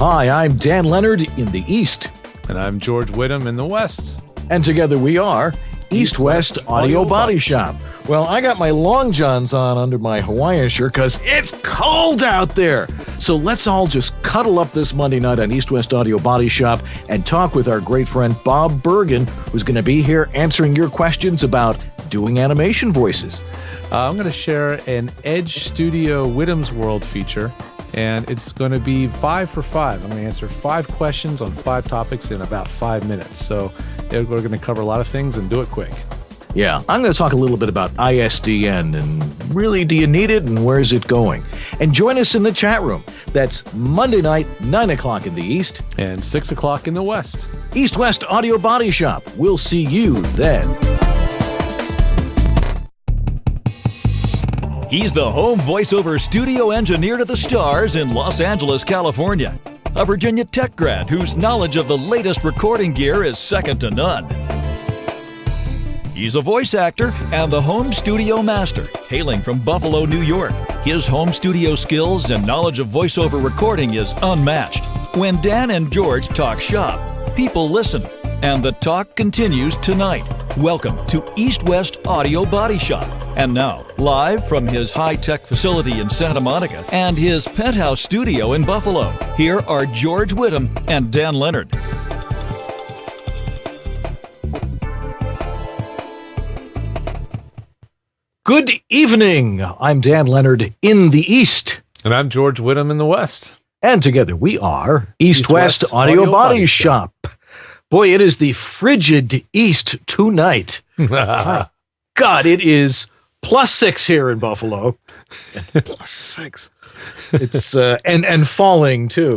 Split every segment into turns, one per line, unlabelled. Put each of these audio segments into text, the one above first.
Hi, I'm Dan Leonard in the East.
And I'm George Whittam in the West.
And together we are East-West Audio Body Shop. Well, I got my long johns on under my Hawaiian shirt because it's cold out there. So let's all just cuddle up this Monday night on East-West Audio Body Shop and talk with our great friend Bob Bergen, who's going to be here answering your questions about doing animation voices.
I'm going to share an Edge Studio Whittam's World feature, and it's going to be 5 for 5. I'm going to answer 5 questions on 5 topics in about 5 minutes. So we're going to cover a lot of things and do it quick.
Yeah, I'm going to talk a little bit about ISDN and really, do you need it and where's it going? And join us in the chat room. That's Monday night, 9 o'clock in the East.
And 6 o'clock in the West.
East-West Audio Body Shop. We'll see you then.
He's the home voiceover studio engineer to the stars in Los Angeles, California. A Virginia Tech grad whose knowledge of the latest recording gear is second to none. He's a voice actor and the home studio master, hailing from Buffalo, New York. His home studio skills and knowledge of voiceover recording is unmatched. When Dan and George talk shop, people listen, and the talk continues tonight. Welcome to East-West Audio Body Shop. And now, live from his high-tech facility in Santa Monica and his penthouse studio in Buffalo, here are George Whittam and Dan Leonard.
Good evening. I'm Dan Leonard in the East.
And I'm George Whittam in the West.
And together we are East-West Audio Body Shop. Boy, it is the frigid East tonight. God, it is +6 here in Buffalo. +6. It's and falling too.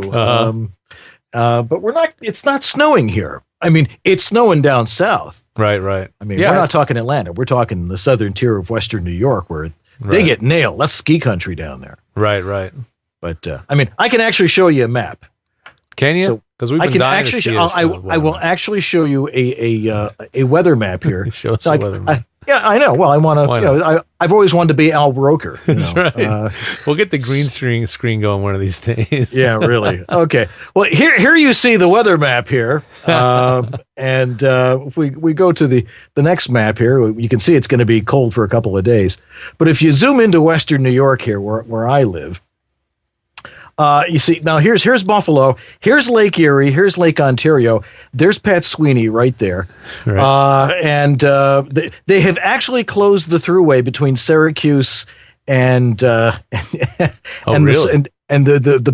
But we're not. It's not snowing here. I mean, it's snowing down south.
Right.
I mean, we're not talking Atlanta. We're talking the southern tier of Western New York, where they get nailed. That's ski country down there.
Right.
But I mean, I can actually show you a map.
Can you? Because we've been dying to see it.
I will actually show you a weather map here.
Show us a weather map.
Yeah, I know. Well, I want to. I've always wanted to be Al Roker.
That's right. We'll get the green screen going one of these days.
Yeah, really. Okay. Well, here you see the weather map here, and if we go to the next map here, you can see it's going to be cold for a couple of days. But if you zoom into Western New York here, where I live. You see, now here's Buffalo, here's Lake Erie, here's Lake Ontario, there's Pat Sweeney right there. Right. And they have actually closed the thruway between Syracuse and the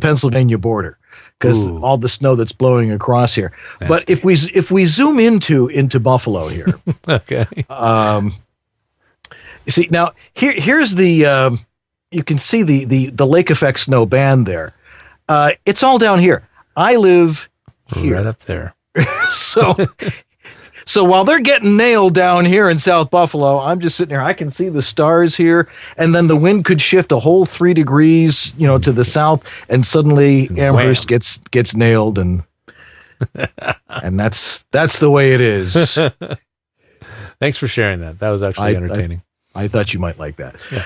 Pennsylvania border because all the snow that's blowing across here. But if we zoom into Buffalo here,
okay.
You see, now here's the you can see the lake effect snow band there. It's all down here. I live here.
Right up there.
So while they're getting nailed down here in South Buffalo, I'm just sitting here. I can see the stars here, and then the wind could shift a whole 3 degrees, to the south, and suddenly Amherst gets nailed, and that's the way it is.
Thanks for sharing that. That was actually entertaining.
I thought you might like that. Yeah.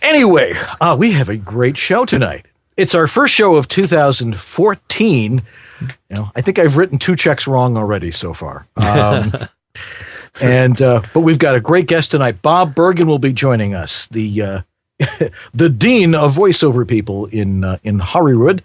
Anyway, we have a great show tonight. It's our first show of 2014. I think I've written 2 checks wrong already so far. But we've got a great guest tonight. Bob Bergen will be joining us, the dean of voiceover people in Hollywood,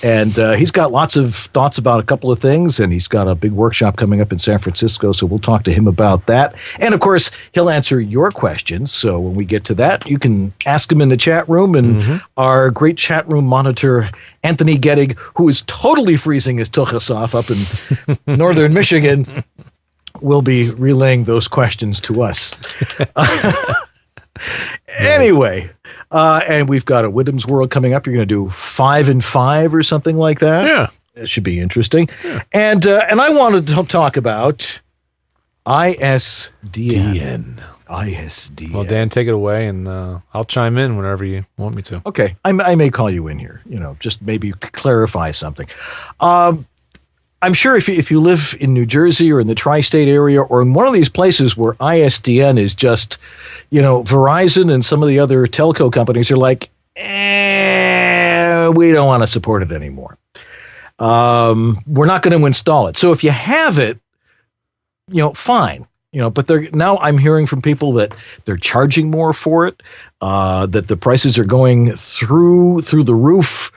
and he's got lots of thoughts about a couple of things, and he's got a big workshop coming up in San Francisco, so we'll talk to him about that. And of course, he'll answer your questions. So when we get to that, you can ask him in the chat room, and our great chat room monitor, Anthony Gettig, who is totally freezing his tuchus off up in northern Michigan, will be relaying those questions to us. Anyway, and we've got a Whittam's World coming up. You're going to do 5 and 5 or something like that.
Yeah,
it should be interesting. Yeah. And I wanted to talk about ISDN. ISDN.
Well, Dan, take it away, and I'll chime in whenever you want me to.
Okay, I may call you in here. Just maybe clarify something. I'm sure if you live in New Jersey or in the tri-state area or in one of these places where ISDN is just, Verizon and some of the other telco companies are like, we don't want to support it anymore. we're not going to install it. So if you have it, fine. But now I'm hearing from people that they're charging more for it, that the prices are going through the roof.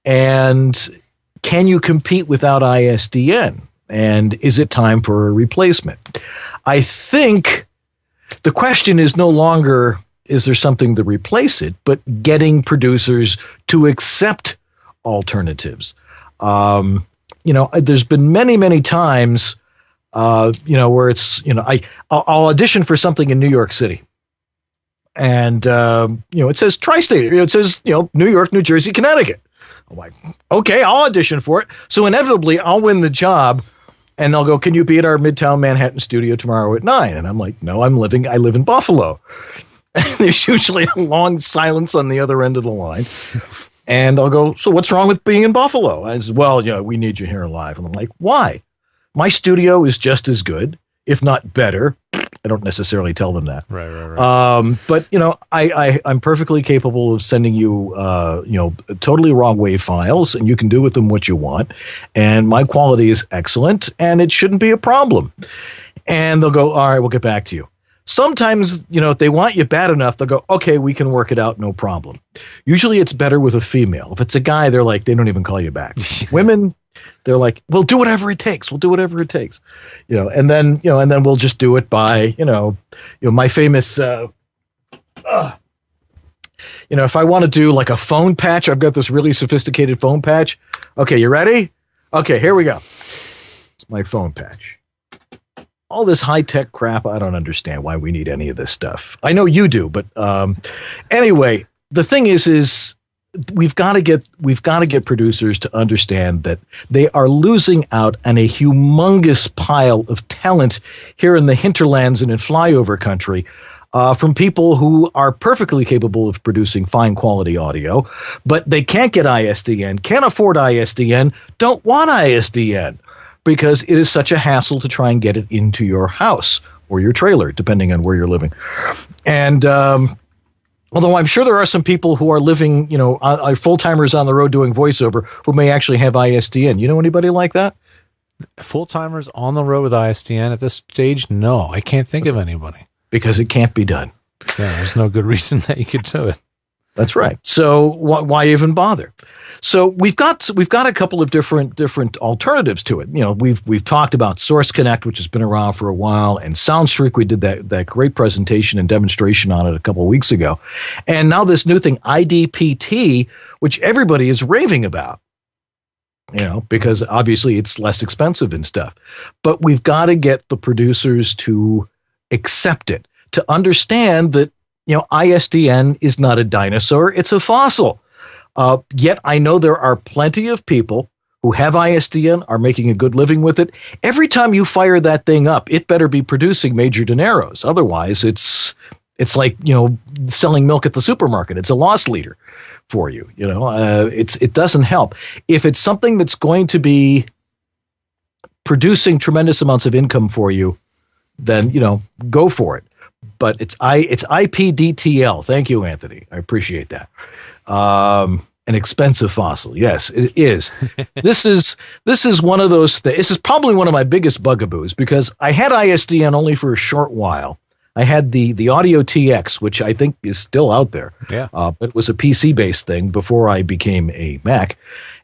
And can you compete without ISDN? And is it time for a replacement? I think the question is no longer, is there something to replace it, but getting producers to accept alternatives. There's been many, many times, where it's, I'll audition for something in New York City. And, it says tri-state, it says, New York, New Jersey, Connecticut. I'm like, okay, I'll audition for it. So inevitably I'll win the job and they'll go, can you be at our Midtown Manhattan studio tomorrow at 9? And I'm like, no, I live in Buffalo. There's usually a long silence on the other end of the line. And I'll go, so what's wrong with being in Buffalo? I said, well, we need you here live. And I'm like, why? My studio is just as good, if not better. I don't necessarily tell them that.
Right.
But, I'm perfectly capable of sending you, totally wrong wave files, and you can do with them what you want. And my quality is excellent, and it shouldn't be a problem. And they'll go, all right, we'll get back to you. Sometimes, if they want you bad enough, they'll go, okay, we can work it out, no problem. Usually it's better with a female. If it's a guy, they're like, they don't even call you back. Women, they're like, we'll do whatever it takes. We'll do whatever it takes. And then we'll just do it by, my famous, if I want to do like a phone patch, I've got this really sophisticated phone patch. Okay, you ready? Okay, here we go. It's my phone patch. All this high-tech crap, I don't understand why we need any of this stuff. I know you do, but anyway, the thing is we've got to get producers to understand that they are losing out on a humongous pile of talent here in the hinterlands and in flyover country from people who are perfectly capable of producing fine quality audio, but they can't get ISDN, can't afford ISDN, don't want ISDN. Because it is such a hassle to try and get it into your house or your trailer, depending on where you're living. And although I'm sure there are some people who are living, full-timers on the road doing voiceover who may actually have ISDN. You know anybody like that?
Full-timers on the road with ISDN at this stage? No, I can't think of anybody.
Because it can't be done.
Yeah, there's no good reason that you could do it.
That's right. So why even bother? So we've got a couple of different alternatives to it. We've talked about Source Connect, which has been around for a while, and SoundStreak. We did that great presentation and demonstration on it a couple of weeks ago, and now this new thing, IDPT, which everybody is raving about. Because obviously it's less expensive and stuff. But we've got to get the producers to accept it, to understand that ISDN is not a dinosaur; it's a fossil. Yet I know there are plenty of people who have ISDN, are making a good living with it. Every time you fire that thing up, it better be producing major dineros. Otherwise, it's like, selling milk at the supermarket. It's a loss leader for you. It doesn't help. If it's something that's going to be producing tremendous amounts of income for you, then, go for it. But it's IPDTL. Thank you, Anthony. I appreciate that. An expensive fossil. Yes, it is. This is one of those things. This is probably one of my biggest bugaboos because I had ISDN only for a short while. I had the Audio TX, which I think is still out there.
Yeah.
But it was a PC-based thing before I became a Mac.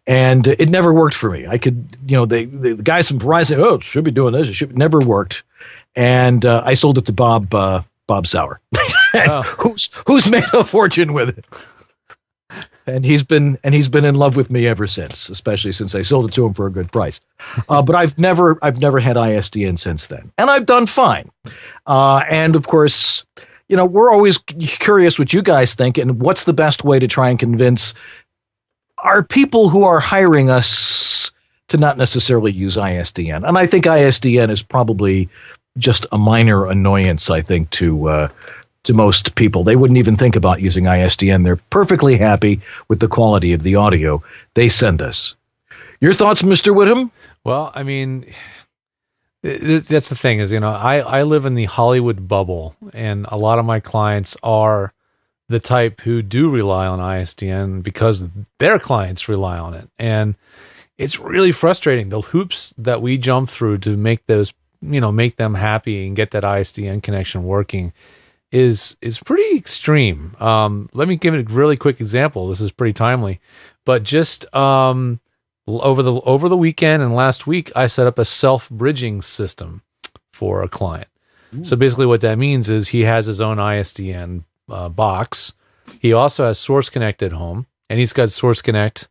And it never worked for me. I could, the guys from Verizon, it should be doing this. It never worked. And I sold it to Bob Sauer, who's made a fortune with it. And he's been in love with me ever since, especially since I sold it to him for a good price. But I've never had ISDN since then, and I've done fine. And of course, we're always curious what you guys think, and what's the best way to try and convince our people who are hiring us to not necessarily use ISDN. And I think ISDN is probably just a minor annoyance, I think, to most people. They wouldn't even think about using ISDN. They're perfectly happy with the quality of the audio they send us. Your thoughts, Mr. Whittam?
Well, I mean, that's the thing is, I live in the Hollywood bubble, and a lot of my clients are the type who do rely on ISDN because their clients rely on it. And it's really frustrating. The hoops that we jump through to make those, make them happy and get that ISDN connection working is pretty extreme. Let me give it a really quick example. This is pretty timely, but just over the weekend and last week, I set up a self-bridging system for a client. Ooh. So basically what that means is he has his own ISDN box. He also has Source Connect at home, and he's got Source Connect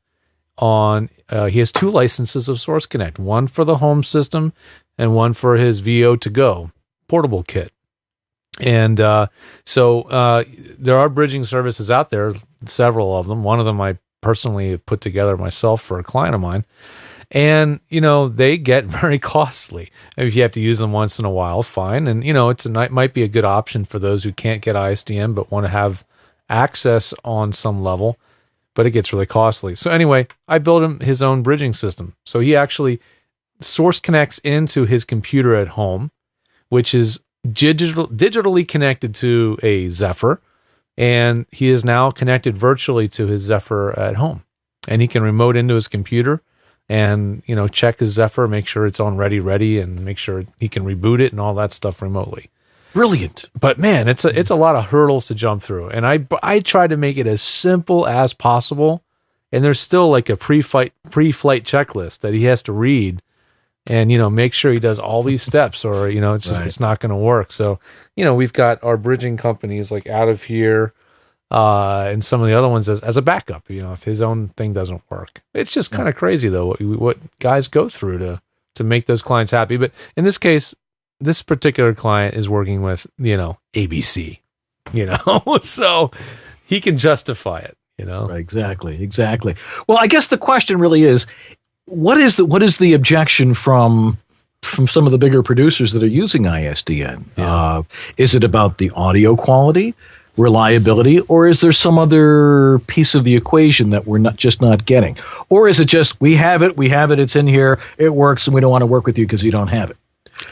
on, he has 2 licenses of Source Connect, one for the home system and one for his VO2Go portable kit. And so there are bridging services out there, several of them. One of them I personally put together myself for a client of mine. And, they get very costly. If you have to use them once in a while, fine. And, it might be a good option for those who can't get ISDN but want to have access on some level, but it gets really costly. So anyway, I built him his own bridging system. So he actually Source connects into his computer at home, which is digitally connected to a Zephyr, and he is now connected virtually to his Zephyr at home. And he can remote into his computer and, check his Zephyr, make sure it's on ready, and make sure he can reboot it and all that stuff remotely.
Brilliant.
But man, it's a lot of hurdles to jump through. And I try to make it as simple as possible. And there's still like a pre-flight checklist that he has to read and, make sure he does all these steps or, it's just, It's not going to work. So, we've got our bridging companies like Out of Here, and some of the other ones as a backup, if his own thing doesn't work. It's just kind of crazy though, what guys go through to make those clients happy. But in this case, this particular client is working with, ABC, so he can justify it,
Right, exactly. Well, I guess the question really is, what is the objection from some of the bigger producers that are using ISDN? Yeah. Is it about the audio quality, reliability, or is there some other piece of the equation that we're not getting? Or is it just, we have it, it's in here, it works, and we don't want to work with you because you don't have it?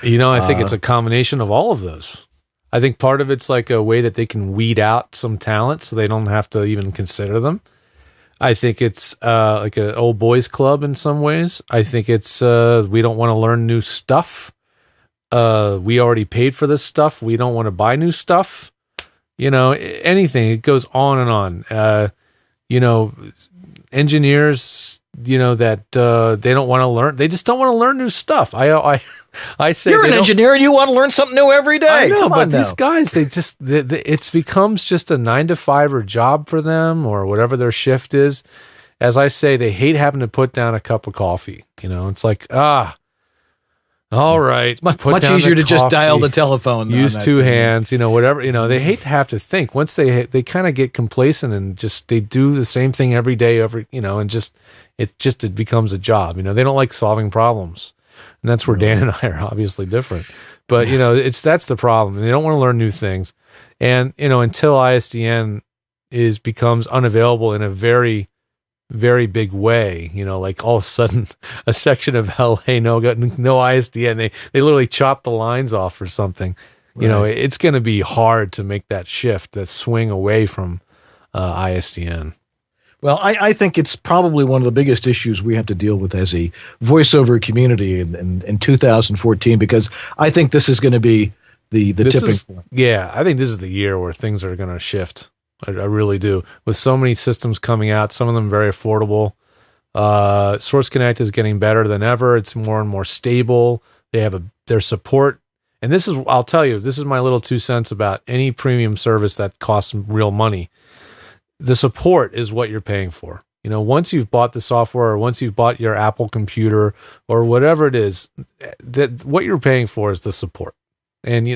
I think it's a combination of all of those. I think part of it's like a way that they can weed out some talent so they don't have to even consider them. I think it's like an old boys club in some ways. I think it's we don't want to learn new stuff. We already paid for this stuff. We don't want to buy new stuff. Anything. It goes on and on. Engineers, that they don't want to learn. They just don't want to learn new stuff. I say
you're an engineer and you want to learn something new every day.
I know, but these guys, it becomes just a 9-to-5 job for them or whatever their shift is. As I say, they hate having to put down a cup of coffee. It's like, all right.
Much easier to just dial the telephone.
Use 2 hands, whatever. They hate to have to think. Once they kind of get complacent and just they do the same thing every day, and it becomes a job. They don't like solving problems. And that's where Dan and I are obviously different. But, that's the problem. They don't want to learn new things. And, until ISDN becomes unavailable in a very, very big way, like all of a sudden a section of LA, no ISDN. They literally chop the lines off or something. Right. It's going to be hard to make that shift, that swing away from ISDN.
Well, I think it's probably one of the biggest issues we have to deal with as a voiceover community in 2014, because I think this is going to be the tipping point.
Yeah, I think this is the year where things are going to shift. I really do. With so many systems coming out, some of them very affordable. Source Connect is getting better than ever. It's more and more stable. They have their support. And I'll tell you, this is my little 2 cents about any premium service that costs real money. The support is what you're paying for. Once you've bought the software or once you've bought your Apple computer or whatever it is, that what you're paying for is the support. And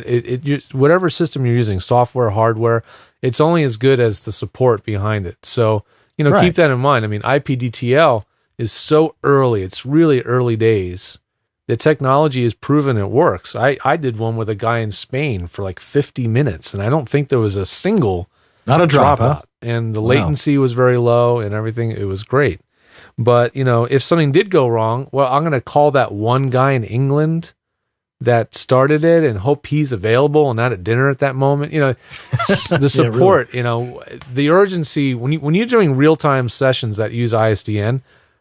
whatever system you're using, software, hardware, it's only as good as the support behind it. So, right. Keep that in mind. I mean, IPDTL is so early. It's really early days. The technology is proven it works. I did one with a guy in Spain for like 50 minutes, and I don't think there was a single
not a dropout.
Huh? And the latency was very low and everything. It was great. But, if something did go wrong, well, I'm going to call that one guy in England that started it and hope he's available and not at dinner at that moment. The support, yeah, really. The urgency, when you're doing real-time sessions that use ISDN,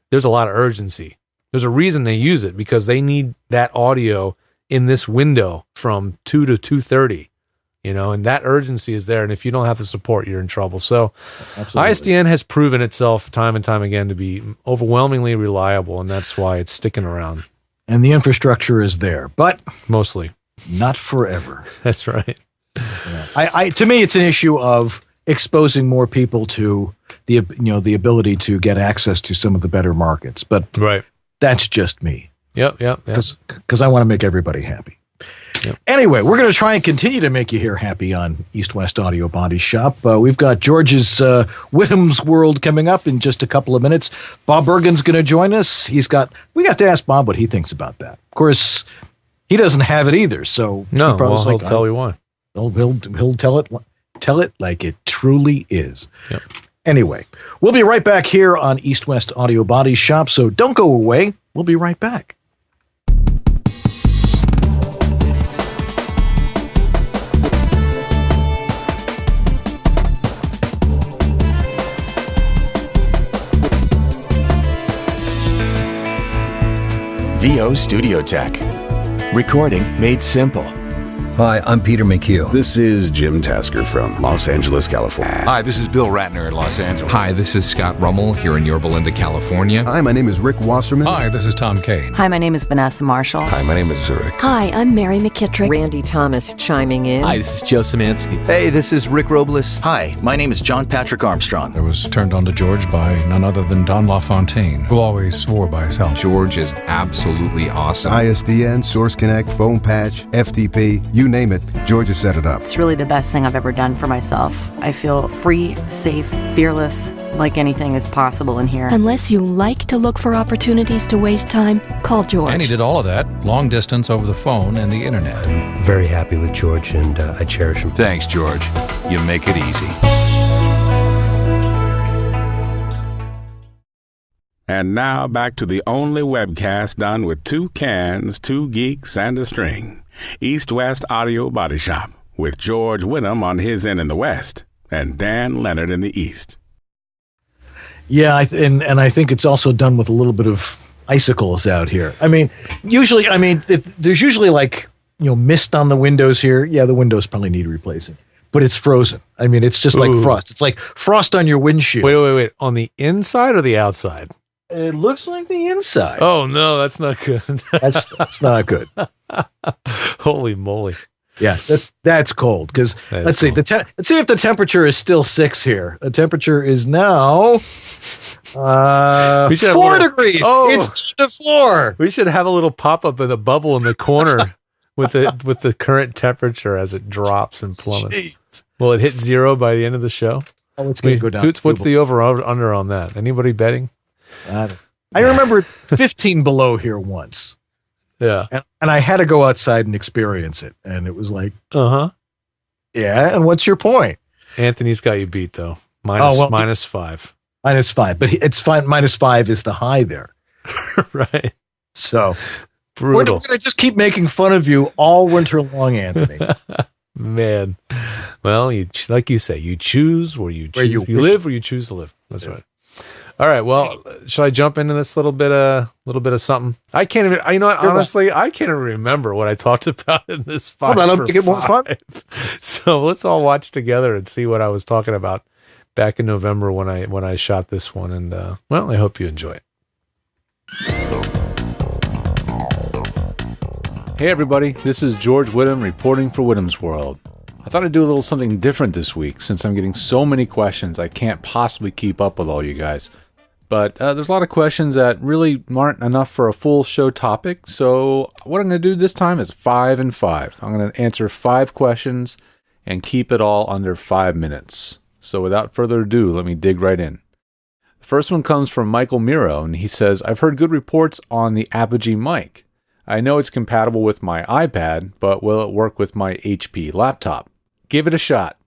there's a lot of urgency. There's a reason they use it, because they need that audio in this window from 2 to 2:30, and that urgency is there. And if you don't have the support, you're in trouble. So absolutely. ISDN has proven itself time and time again to be overwhelmingly reliable, and that's why it's sticking around.
And the infrastructure is there, but
mostly
not forever.
That's right.
Yeah. To me, it's an issue of exposing more people to the ability to get access to some of the better markets. But that's just me.
Yep.
Because I want to make everybody happy. Yep. Anyway, we're going to try and continue to make you here happy on East West Audio Body Shop. We've got George's Whittam's World coming up in just a couple of minutes. Bob Bergen's going to join us. We got to ask Bob what he thinks about that. Of course, he doesn't have it either. So
no, he'll tell you why.
He'll tell it like it truly is.
Yep.
Anyway, we'll be right back here on East West Audio Body Shop. So don't go away. We'll be right back.
VO Studio Tech. Recording made simple.
Hi, I'm Peter McHugh.
This is Jim Tasker from Los Angeles, California.
Hi, this is Bill Ratner in Los Angeles.
Hi, this is Scott Rummel here in Yorba Linda, California.
Hi, my name is Rick Wasserman.
Hi, this is Tom Kane.
Hi, my name is Vanessa Marshall.
Hi, my name is Zurich.
Hi, I'm Mary McKittrick.
Randy Thomas chiming in.
Hi, this is Joe Szymanski.
Hey, this is Rick Robles.
Hi, my name is John Patrick Armstrong.
I was turned on to George by none other than Don LaFontaine, who always swore by his health.
George is absolutely awesome.
ISDN, Source Connect, Phone Patch, FTP, you name it, George has set it up.
It's really the best thing I've ever done for myself. I feel free, safe, fearless, like anything is possible in here.
Unless you like to look for opportunities to waste time, call George.
And he did all of that, long distance over the phone and the internet.
I'm very happy with George, and I cherish him.
Thanks, George. You make it easy.
And now back to the only webcast done with 2 cans, 2 geeks, and a string. East West Audio Body Shop, with George Whittam on his end in the West and Dan Leonard in the East.
Yeah, and I think it's also done with a little bit of icicles out here. I mean, usually, there's usually like, mist on the windows here. Yeah, the windows probably need replacing, but it's frozen. I mean, it's just like frost. It's like frost on your windshield.
Wait. On the inside or the outside?
It looks like the inside.
Oh, no, that's not good.
That's not good.
Holy moly.
Yeah, that's cold. Because let's see if the temperature is still 6 here. The temperature is now 4 degrees. Oh, it's to 4.
We should have a little pop-up in the bubble in the corner with the current temperature as it drops and plummets. Jeez. Will it hit 0 by the end of the show?
Oh, it's going to go down.
What's the over-under on that? Anybody betting?
I remember 15 below here once.
Yeah.
And I had to go outside and experience it. And it was like, yeah. And what's your point?
Anthony's got you beat, though. Minus 5.
Minus 5. But it's fine. Minus 5 is the high there.
Right.
So
brutal.
We're going to just keep making fun of you all winter long, Anthony.
Man. Well, like you say, you choose where you choose. You live where you choose to live. That's right. All right. Well, should I jump into this little bit of something? I can't even. You know what? Honestly, I can't even remember what I talked about in this 5
for 5. Get more fun.
So let's all watch together and see what I was talking about back in November when I shot this one. And I hope you enjoy it. Hey everybody, this is George Whittam reporting for Whittam's World. I thought I'd do a little something different this week since I'm getting so many questions I can't possibly keep up with all you guys. But there's a lot of questions that really aren't enough for a full show topic, so what I'm going to do this time is 5 and 5. I'm going to answer 5 questions and keep it all under 5 minutes. So without further ado, let me dig right in. The first one comes from Michael Miro, and he says, I've heard good reports on the Apogee mic. I know it's compatible with my iPad, but will it work with my HP laptop? Give it a shot.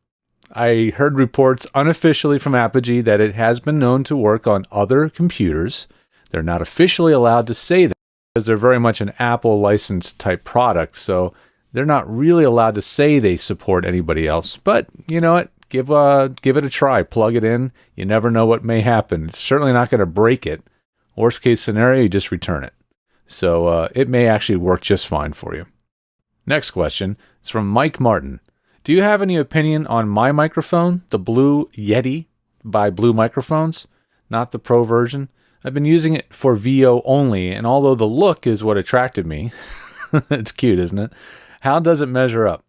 I heard reports unofficially from Apogee that it has been known to work on other computers. They're not officially allowed to say that because they're very much an Apple licensed type product, so they're not really allowed to say they support anybody else. But you know what? Give it a try. Plug it in. You never know what may happen. It's certainly not going to break it. Worst case scenario, you just return it. So it may actually work just fine for you. Next question is from Mike Martin. Do you have any opinion on my microphone, the Blue Yeti by Blue Microphones? Not the Pro version. I've been using it for VO only, and although the look is what attracted me, it's cute, isn't it? How does it measure up?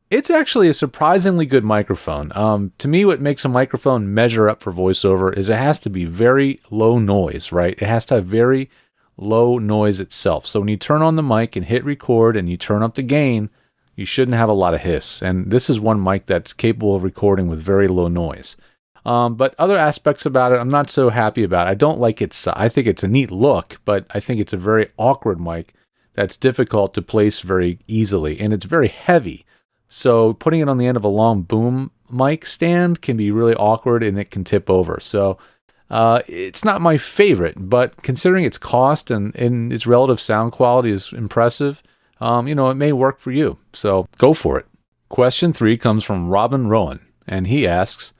It's actually a surprisingly good microphone. To me, what makes a microphone measure up for voiceover is it has to be very low noise, right? It has to have very low noise itself. So when you turn on the mic and hit record and you turn up the gain, you shouldn't have a lot of hiss. And this is one mic that's capable of recording with very low noise. But other aspects about it, I'm not so happy about. I don't like its, I think it's a neat look, but I think it's a very awkward mic that's difficult to place very easily. And it's very heavy. So putting it on the end of a long boom mic stand can be really awkward and it can tip over. So it's not my favorite, but considering its cost and its relative sound quality is impressive, it may work for you. So go for it. Question 3 comes from Robin Rowan, and he asks,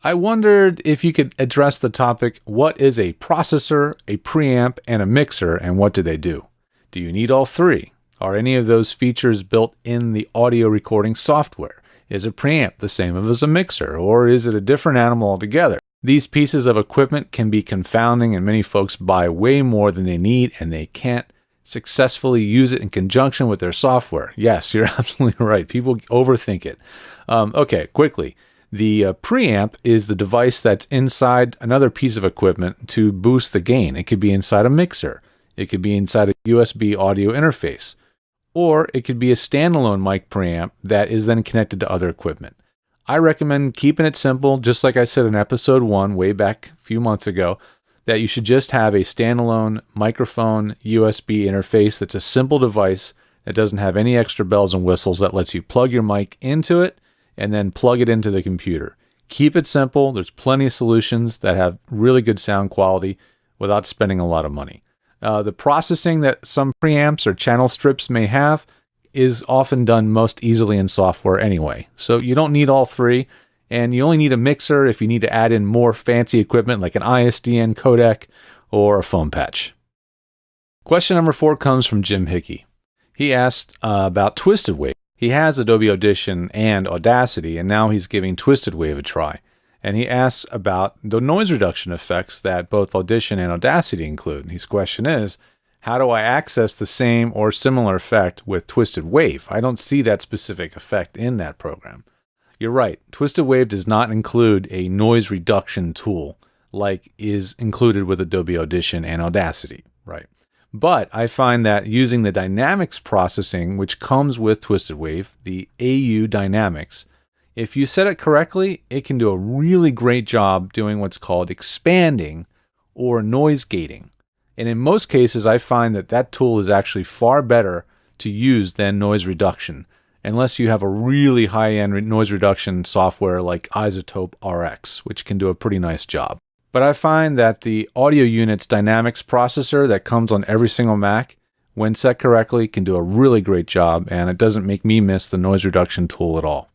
I wondered if you could address the topic, what is a processor, a preamp, and a mixer, and what do they do? Do you need all three? Are any of those features built in the audio recording software? Is a preamp the same as a mixer, or is it a different animal altogether? These pieces of equipment can be confounding, and many folks buy way more than they need, and they can't successfully use it in conjunction with their software. Yes, you're absolutely right. People overthink it. Okay, quickly. The preamp is the device that's inside another piece of equipment to boost the gain. It could be inside a mixer. It could be inside a USB audio interface. Or it could be a standalone mic preamp that is then connected to other equipment. I recommend keeping it simple, just like I said in episode 1 way back a few months ago, that you should just have a standalone microphone USB interface that's a simple device that doesn't have any extra bells and whistles, that lets you plug your mic into it and then plug it into the computer. Keep it simple. There's plenty of solutions that have really good sound quality without spending a lot of money. The processing that some preamps or channel strips may have is often done most easily in software anyway. So you don't need all three, and you only need a mixer if you need to add in more fancy equipment like an ISDN codec or a foam patch. Question number 4 comes from Jim Hickey. He asked about Twisted Wave. He has Adobe Audition and Audacity, and now he's giving Twisted Wave a try. And he asks about the noise reduction effects that both Audition and Audacity include. And his question is, how do I access the same or similar effect with Twisted Wave? I don't see that specific effect in that program. You're right, Twisted Wave does not include a noise reduction tool like is included with Adobe Audition and Audacity, right? But I find that using the dynamics processing, which comes with Twisted Wave, the AU dynamics, if you set it correctly, it can do a really great job doing what's called expanding or noise gating. And in most cases, I find that that tool is actually far better to use than noise reduction, unless you have a really high-end noise reduction software like Isotope RX, which can do a pretty nice job. But I find that the Audio Unit's dynamics processor that comes on every single Mac, when set correctly, can do a really great job, and it doesn't make me miss the noise reduction tool at all.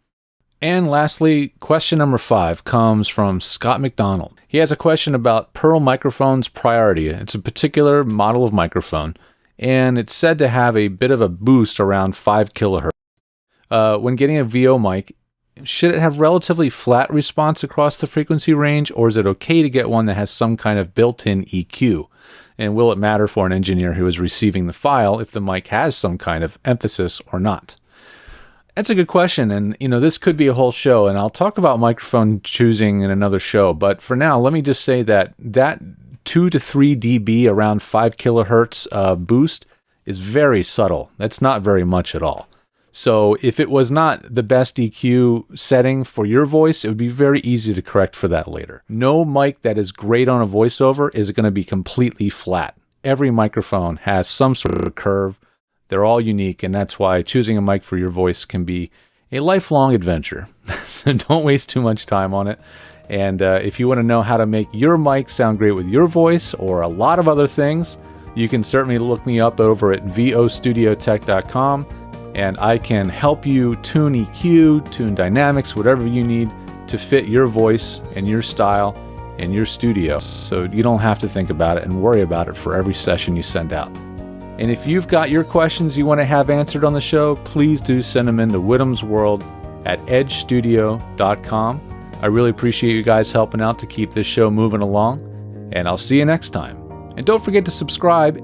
And lastly, question number 5 comes from Scott McDonald. He has a question about Pearl Microphone's Priority. It's a particular model of microphone, and it's said to have a bit of a boost around 5 kilohertz. When getting a VO mic, should it have relatively flat response across the frequency range, or is it okay to get one that has some kind of built-in EQ? And will it matter for an engineer who is receiving the file if the mic has some kind of emphasis or not? That's a good question, and this could be a whole show, and I'll talk about microphone choosing in another show, but for now, let me just say that 2 to 3 dB around 5 kilohertz boost is very subtle. That's not very much at all. So if it was not the best EQ setting for your voice, it would be very easy to correct for that later. No mic that is great on a voiceover is going to be completely flat. Every microphone has some sort of curve. They're all unique, and that's why choosing a mic for your voice can be a lifelong adventure. So don't waste too much time on it. And if you want to know how to make your mic sound great with your voice or a lot of other things, you can certainly look me up over at vostudiotech.com, and I can help you tune EQ, tune dynamics, whatever you need to fit your voice and your style and your studio. So you don't have to think about it and worry about it for every session you send out. And if you've got your questions you want to have answered on the show, please do send them in to whittamsworld@edgestudio.com. I really appreciate you guys helping out to keep this show moving along. And I'll see you next time. And don't forget to subscribe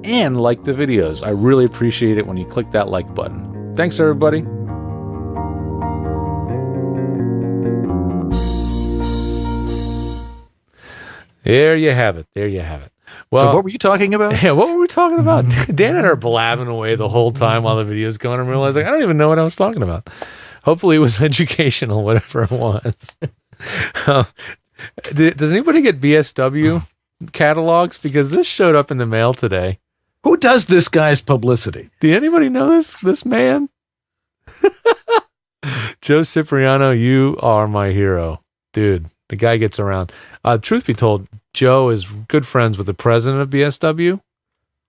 and like the videos. I really appreciate it when you click that like button. Thanks, everybody. There you have it. Well,
so what were you talking about?
Yeah, what were we talking about? Dan and I are blabbing away the whole time while the video's going. I'm realizing I don't even know what I was talking about. Hopefully it was educational, whatever it was. Does anybody get BSW catalogs? Because this showed up in the mail today.
Who does this guy's publicity?
Do anybody know this man? Joe Cipriano, you are my hero. Dude, the guy gets around. Truth be told, Joe is good friends with the president of BSW,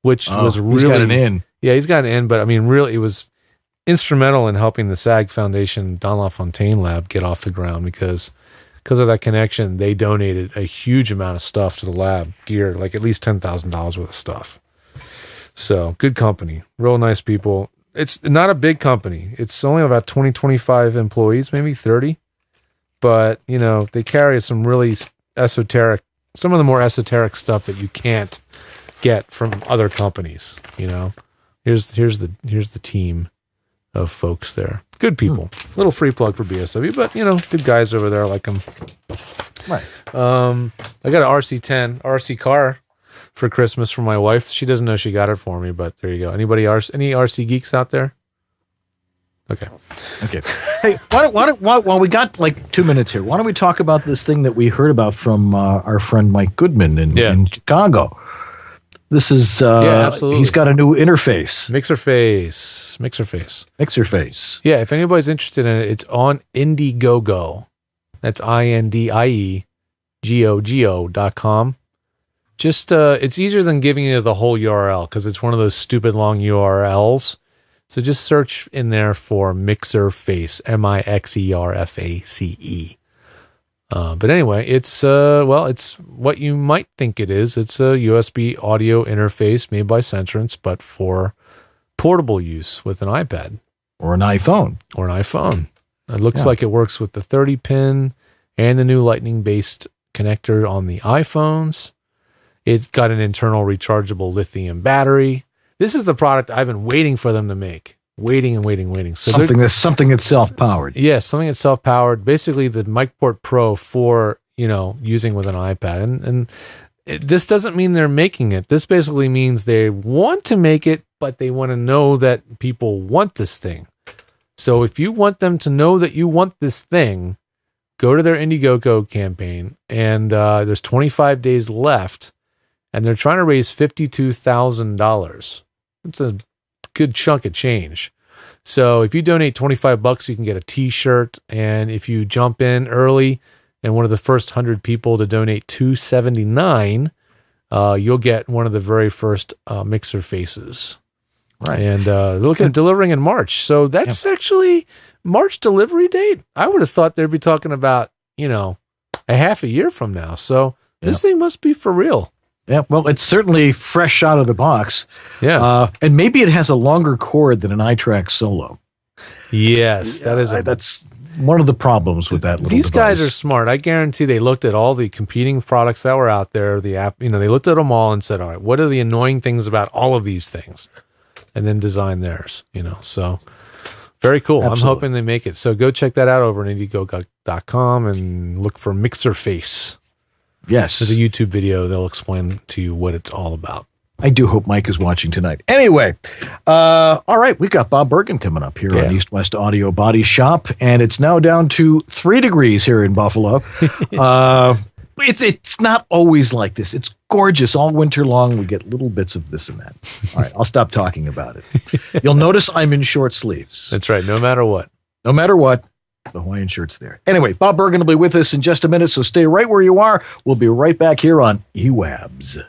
which was really...
He's got an in.
Yeah, he's got an in, but I mean, really, it was instrumental in helping the SAG Foundation Don LaFontaine Lab get off the ground because of that connection. They donated a huge amount of stuff to the lab, gear, like at least $10,000 worth of stuff. So, good company, real nice people. It's not a big company. It's only about 20, 25 employees, maybe 30. But, you know, they carry some really esoteric, some of the more esoteric stuff that you can't get from other companies, you know. Here's the team of folks there. Good people. Little free plug for BSW, but, you know, good guys over there. I like them.
Right.
I got an RC car for Christmas for my wife. She doesn't know she got it for me, but there you go. Any RC geeks out there? Okay.
Hey, while we got like 2 minutes here, why don't we talk about this thing that we heard about from our friend Mike Goodman in Chicago? This is,
absolutely.
He's got a new interface.
Mixer face. Yeah, if anybody's interested in it, it's on Indiegogo. That's INDIEGOGO.com. Just, it's easier than giving you the whole URL because it's one of those stupid long URLs. So just search in there for Mixer Face, MIXERFACE. But anyway, it's it's what you might think it is. It's a USB audio interface made by Centrance, but for portable use with an iPad
or an iPhone.
It looks like it works with the 30-pin and the new Lightning-based connector on the iPhones. It's got an internal rechargeable lithium battery. This is the product I've been waiting for them to make. Waiting. So
something that's self-powered.
Yes, something that's self-powered. Basically, the MicPort Pro for, you know, using with an iPad. And this doesn't mean they're making it. This basically means they want to make it, but they want to know that people want this thing. So if you want them to know that you want this thing, go to their Indiegogo campaign, and there's 25 days left, and they're trying to raise $52,000. It's a good chunk of change. So if you donate $25, you can get a t-shirt. And if you jump in early and one of the first 100 people to donate $279, you'll get one of the very first Mixer faces.
Right.
And they're looking at delivering in March. So that's actually March delivery date. I would have thought they'd be talking about, you know, a half a year from now. So this thing must be for real.
Yeah, well, it's certainly fresh out of the box.
Yeah.
And maybe it has a longer cord than an iTrack Solo.
Yes,
that's one of the problems with that little
These
device.
guys are smart. I guarantee they looked at all the competing products that were out there, the app, you know, they looked at them all and said, all right, what are the annoying things about all of these things? And then design theirs, you know. So very cool.
Absolutely.
I'm hoping they make it. So go check that out over at Indiegogo.com and look for Mixer Face.
Yes.
There's a YouTube video. They'll explain to you what it's all about.
I do hope Mike is watching tonight. Anyway, all right, we've got Bob Bergen coming up here on East West Audio Body Shop, and it's now down to 3 degrees here in Buffalo. It's not always like this. It's gorgeous all winter long. We get little bits of this and that. All right, I'll stop talking about it. You'll notice I'm in short sleeves.
That's right, no matter what.
No matter what. The Hawaiian shirt's there. Anyway, Bob Bergen will be with us in just a minute, so stay right where you are. We'll be right back here on EWABS.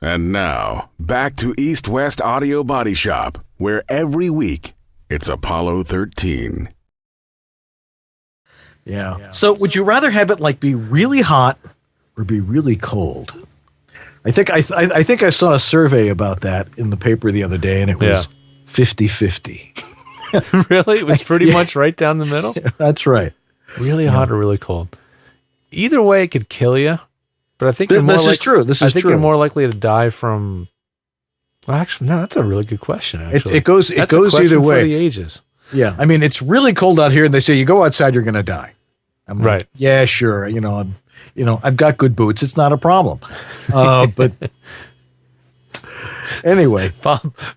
And now, back to East West Audio Body Shop, where every week it's Apollo 13.
Yeah. So would you rather have it like be really hot or be really cold? I think I saw a survey about that in the paper the other day, and it was 50-50.
Really? It was pretty much right down the middle?
That's right.
Really hot or really cold? Either way, it could kill you. But I think
this is true.
You're more likely to die from. Well, actually, no. That's a really good question. Actually,
it goes either way.
For the ages.
Yeah, I mean, it's really cold out here, and they say you go outside, you're going to die. I'm like,
right.
Yeah, sure. I've got good boots. It's not a problem. But anyway,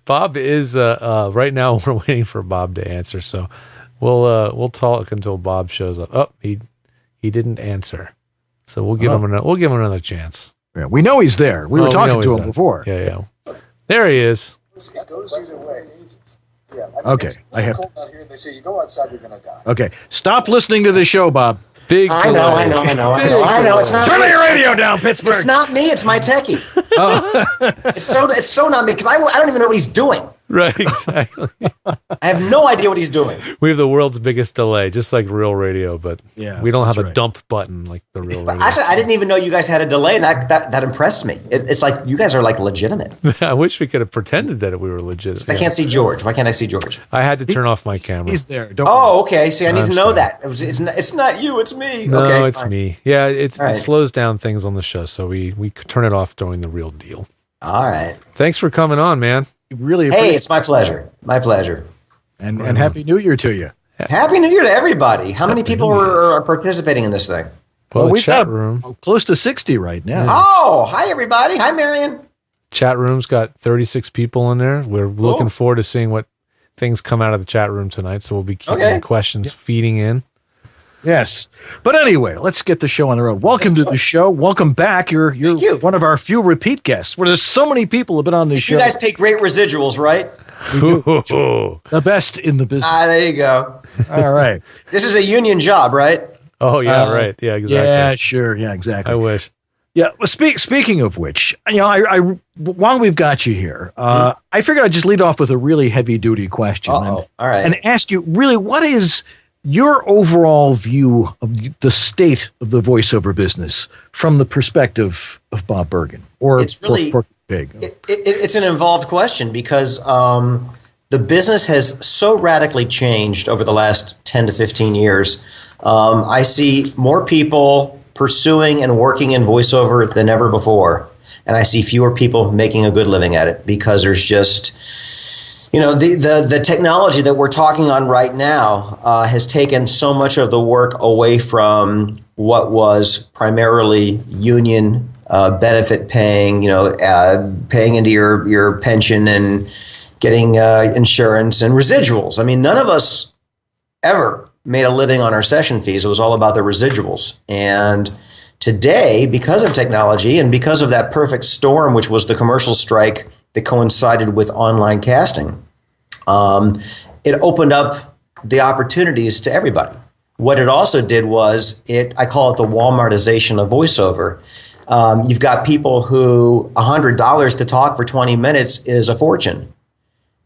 Bob is right now. We're waiting for Bob to answer, so we'll talk until Bob shows up. Oh, he didn't answer. So we'll give him another chance.
Yeah, we know he's there. We were talking to him before.
Yeah. There he is.
Okay, I have. Okay, stop listening to the show, Bob.
Big.
I know. It's not.
Turn your radio down, Pittsburgh.
It's not me. It's my techie. It's so not me because I don't even know what he's doing.
Right, exactly.
I have no idea what he's doing.
We have the world's biggest delay, just like real radio, but we don't have a dump button like the real radio.
Actually, I didn't even know you guys had a delay. That impressed me. It's like you guys are like legitimate.
I wish we could have pretended that we were legitimate.
I can't see George. Why can't I see George?
I had to turn off my camera.
He's there.
Okay. See, I need to know that. It's not you. It's me.
No,
okay,
it's me. Yeah, it slows down things on the show, so we turn it off during the real deal.
All right.
Thanks for coming on, man.
Really?
Hey, it's my pleasure. My pleasure.
And Happy New Year to you.
Happy New Year to everybody. How many people are participating in this thing?
Well,
we've
chat
got
room
close to 60 right now.
Oh, hi everybody. Hi, Marion.
Chat room's got 36 people in there. We're looking forward to seeing what things come out of the chat room tonight. So we'll be keeping questions feeding in.
Yes. But anyway, let's get the show on the road. Welcome to the show. Welcome back. You're one of our few repeat guests. Where there's so many people have been on this show.
You guys pay great residuals, right?
The best in the business.
There you go.
All right.
This is a union job, right?
Oh, yeah, right. Yeah, exactly.
Yeah, sure. Yeah, exactly.
I wish.
Yeah. Well, speaking of which, I while we've got you here, I figured I'd just lead off with a really heavy duty question.
All right.
And ask you, really, what is your overall view of the state of the voiceover business from the perspective of Bob Bergen or Porky Pig?
It's an involved question because the business has so radically changed over the last 10 to 15 years. I see more people pursuing and working in voiceover than ever before. And I see fewer people making a good living at it because there's just... the technology that we're talking on right now has taken so much of the work away from what was primarily union benefit paying, paying into your pension and getting insurance and residuals. I mean, none of us ever made a living on our session fees. It was all about the residuals. And today, because of technology and because of that perfect storm, which was the commercial strike that coincided with online casting, it opened up the opportunities to everybody. What it also did was I call it the Walmartization of voiceover. You've got people who $100 to talk for 20 minutes is a fortune.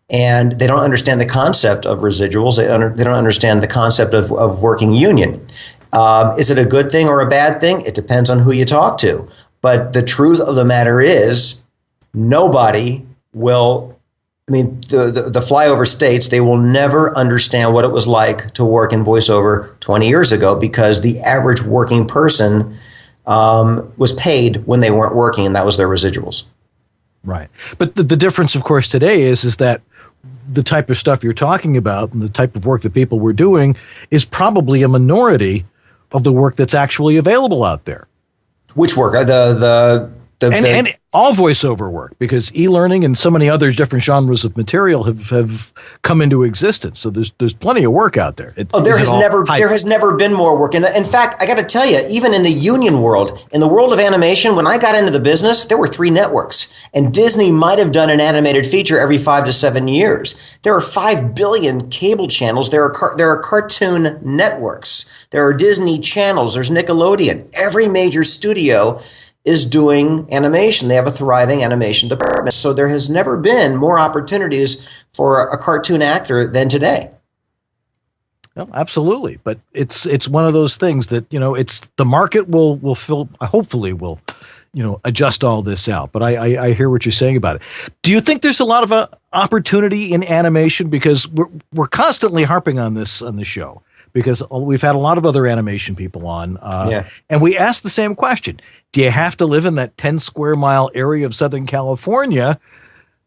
And they don't understand the concept of residuals. They don't understand the concept of working union. Is it a good thing or a bad thing? It depends on who you talk to. But the truth of the matter is nobody will... the flyover states, they will never understand what it was like to work in voiceover 20 years ago because the average working person was paid when they weren't working, and that was their residuals.
Right. But the difference, of course, today is that the type of stuff you're talking about and the type of work that people were doing is probably a minority of the work that's actually available out there.
Which work?
And all voiceover work, because e-learning and so many other different genres of material have come into existence. So there's plenty of work out there.
There has never been more work. And in fact, I got to tell you, even in the union world, in the world of animation, when I got into the business, there were 3 networks, and Disney might have done an animated feature every 5 to 7 years. There are 5 billion cable channels. There are cartoon networks. There are Disney channels. There's Nickelodeon. Every major studio is doing animation. They have a thriving animation department. So there has never been more opportunities for a cartoon actor than today.
No, absolutely. But it's one of those things that, it's the market will hopefully will, adjust all this out. But I hear what you're saying about it. Do you think there's a lot of opportunity in animation? Because we're constantly harping on this on the show, because we've had a lot of other animation people on. And we asked the same question. Do you have to live in that 10 square mile area of Southern California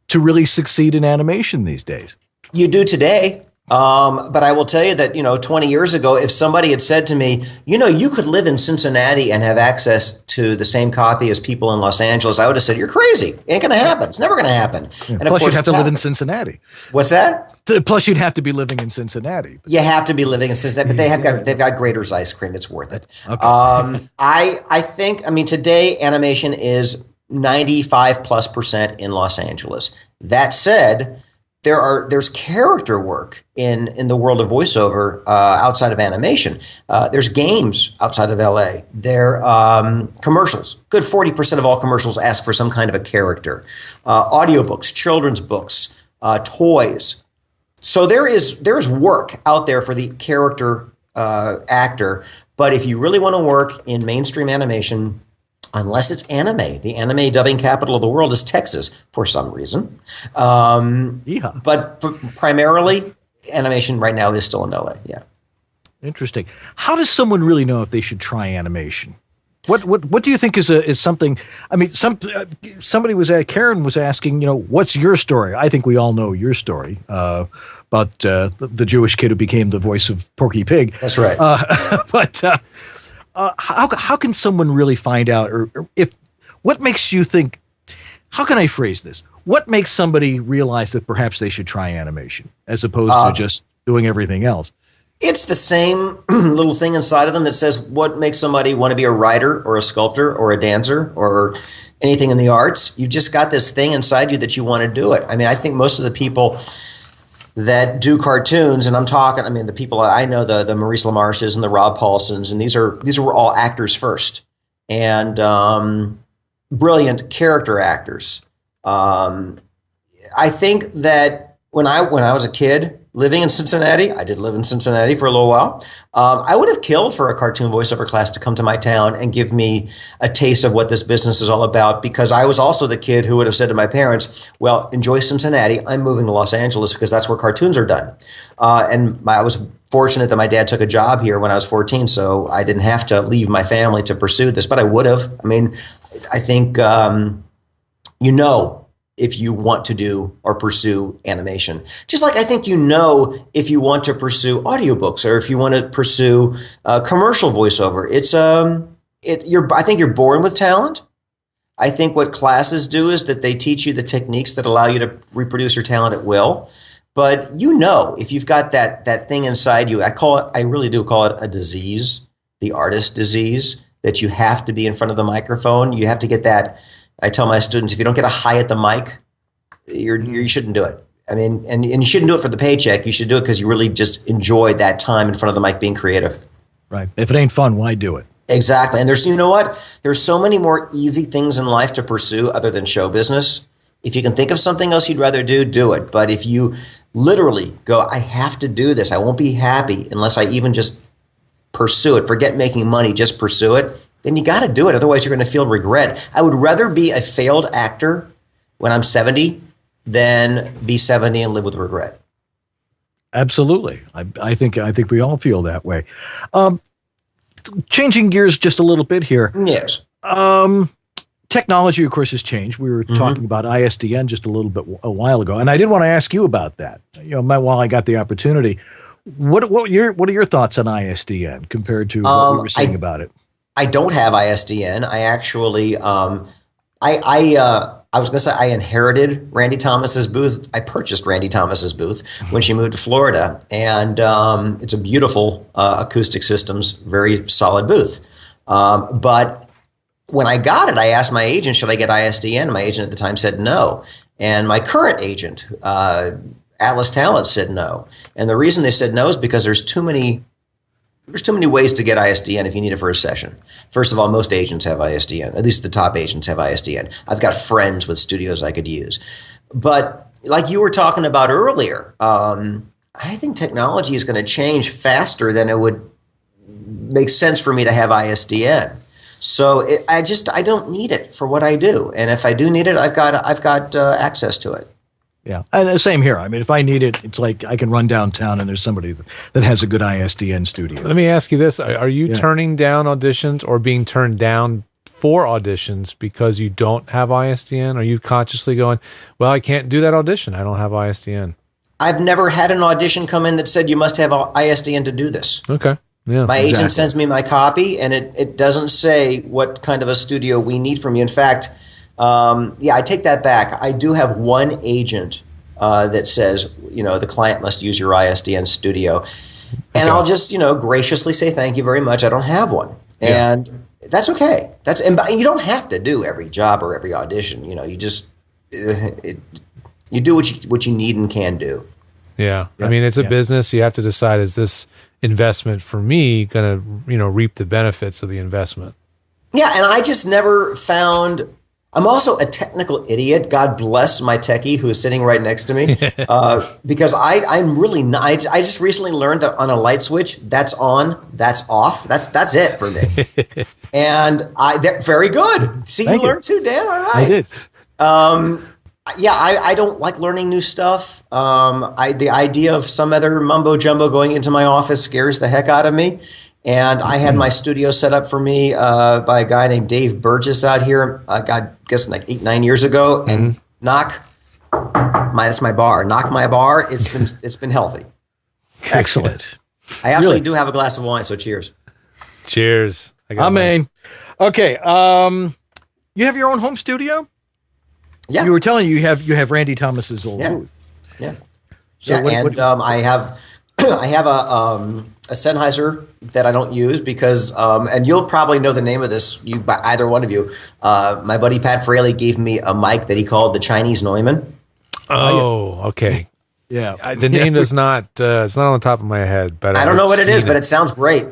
to really succeed in animation these days?
You do today. But I will tell you that, 20 years ago, if somebody had said to me, you could live in Cincinnati and have access to the same copy as people in Los Angeles, I would have said, you're crazy. It ain't going to happen. It's never going to happen.
Yeah.
And
Plus,
of course,
you'd have to live in Cincinnati.
What's that?
Plus, you'd have to be living in Cincinnati.
You have to be living in Cincinnati, but they've got Grater's ice cream. It's worth it.
Okay.
I think, today animation is 95+% in Los Angeles. That said, there's character work in the world of voiceover outside of animation. There's games outside of LA. There commercials. Good 40% of all commercials ask for some kind of a character. Audiobooks, children's books, toys. So there is work out there for the character actor. But if you really want to work in mainstream animation, unless it's anime, the anime dubbing capital of the world is Texas for some reason. But primarily, animation right now is still in LA. Yeah.
Interesting. How does someone really know if they should try animation? What do you think is something? Somebody was Karen was asking, what's your story? I think we all know your story about the Jewish kid who became the voice of Porky Pig.
That's right.
How can someone really find out, or what makes you think? How can I phrase this? What makes somebody realize that perhaps they should try animation as opposed to just doing everything else?
It's the same little thing inside of them that says what makes somebody want to be a writer or a sculptor or a dancer or anything in the arts. You've just got this thing inside you that you want to do it. I think most of the people that do cartoons, and I'm talking, the people I know, the Maurice LaMarches and the Rob Paulsons, and these were all actors first, and brilliant character actors. I think that when I was a kid living in Cincinnati, I did live in Cincinnati for a little while, I would have killed for a cartoon voiceover class to come to my town and give me a taste of what this business is all about, because I was also the kid who would have said to my parents, well, enjoy Cincinnati. I'm moving to Los Angeles because that's where cartoons are done. And I was fortunate that my dad took a job here when I was 14, so I didn't have to leave my family to pursue this, but I would have. I think, if you want to do or pursue animation. Just like I think if you want to pursue audiobooks or if you want to pursue commercial voiceover. I think you're born with talent. I think what classes do is that they teach you the techniques that allow you to reproduce your talent at will. But if you've got that thing inside you, I really do call it a disease, the artist disease, that you have to be in front of the microphone. You have to get that. I tell my students, if you don't get a high at the mic, you shouldn't do it. And you shouldn't do it for the paycheck. You should do it because you really just enjoy that time in front of the mic being creative.
Right. If it ain't fun, why do it?
Exactly. And there's so many more easy things in life to pursue other than show business. If you can think of something else you'd rather do it. But if you literally go, I have to do this, I won't be happy unless I even just pursue it. Forget making money, just pursue it. Then you got to do it. Otherwise, you're going to feel regret. I would rather be a failed actor when I'm 70 than be 70 and live with regret.
Absolutely. I think we all feel that way. Changing gears just a little bit here.
Yes.
Technology, of course, has changed. We were talking about ISDN just a while ago, and I did want to ask you about that. While I got the opportunity, what are your thoughts on ISDN compared to what we were saying about it?
I don't have ISDN. I actually, I was going to say I inherited Randy Thomas's booth. I purchased Randy Thomas's booth when she moved to Florida, and it's a beautiful acoustic systems, very solid booth. But when I got it, I asked my agent, should I get ISDN? My agent at the time said no. And my current agent, Atlas Talent, said no. And the reason they said no is because there's too many there's too many ways to get ISDN if you need it for a session. First of all, most agents have ISDN. At least the top agents have ISDN. I've got friends with studios I could use. But like you were talking about earlier, I think technology is going to change faster than it would make sense for me to have ISDN. So I don't need it for what I do. And if I do need it, I've got access to it.
Yeah, and the same here. I mean, if I need it, it's like I can run downtown and there's somebody that has a good ISDN studio.
Let me ask you this. Are you turning down auditions or being turned down for auditions because you don't have ISDN? Are you consciously going, well, I can't do that audition. I don't have ISDN.
I've never had an audition come in that said you must have ISDN to do this.
Okay. Yeah.
My agent sends me my copy, and it doesn't say what kind of a studio we need from you. In fact, I take that back. I do have one agent that says, the client must use your ISDN studio. And I'll just, graciously say, thank you very much. I don't have one. Yeah. And that's okay. And you don't have to do every job or every audition. You just, you do what you need and can do.
Yeah. I mean, it's a business. You have to decide, is this investment for me going to, reap the benefits of the investment?
Yeah. And I just never found, I'm also a technical idiot. God bless my techie who is sitting right next to me. Because I'm really not, I just recently learned that on a light switch, that's on, that's off. That's it for me. And they're very good. See, you learned too, Dan. All right.
I did.
I don't like learning new stuff. The idea of some other mumbo jumbo going into my office scares the heck out of me. And I had my studio set up for me by a guy named Dave Burgess out here, I guess like 8-9 years ago. And that's my bar. Knock my bar. It's been healthy.
Excellent.
I actually do have a glass of wine, so cheers.
Cheers.
Amen. Okay. You have your own home studio?
Yeah.
You were telling you have Randy Thomas's old booth.
Yeah.
So
I have a Sennheiser that I don't use because, and you'll probably know the name of this, either one of you. My buddy Pat Fraley gave me a mic that he called the Chinese Neumann.
Oh, okay.
Yeah.
The name does not, it's not on the top of my head, but
I don't know what it is, but it sounds great.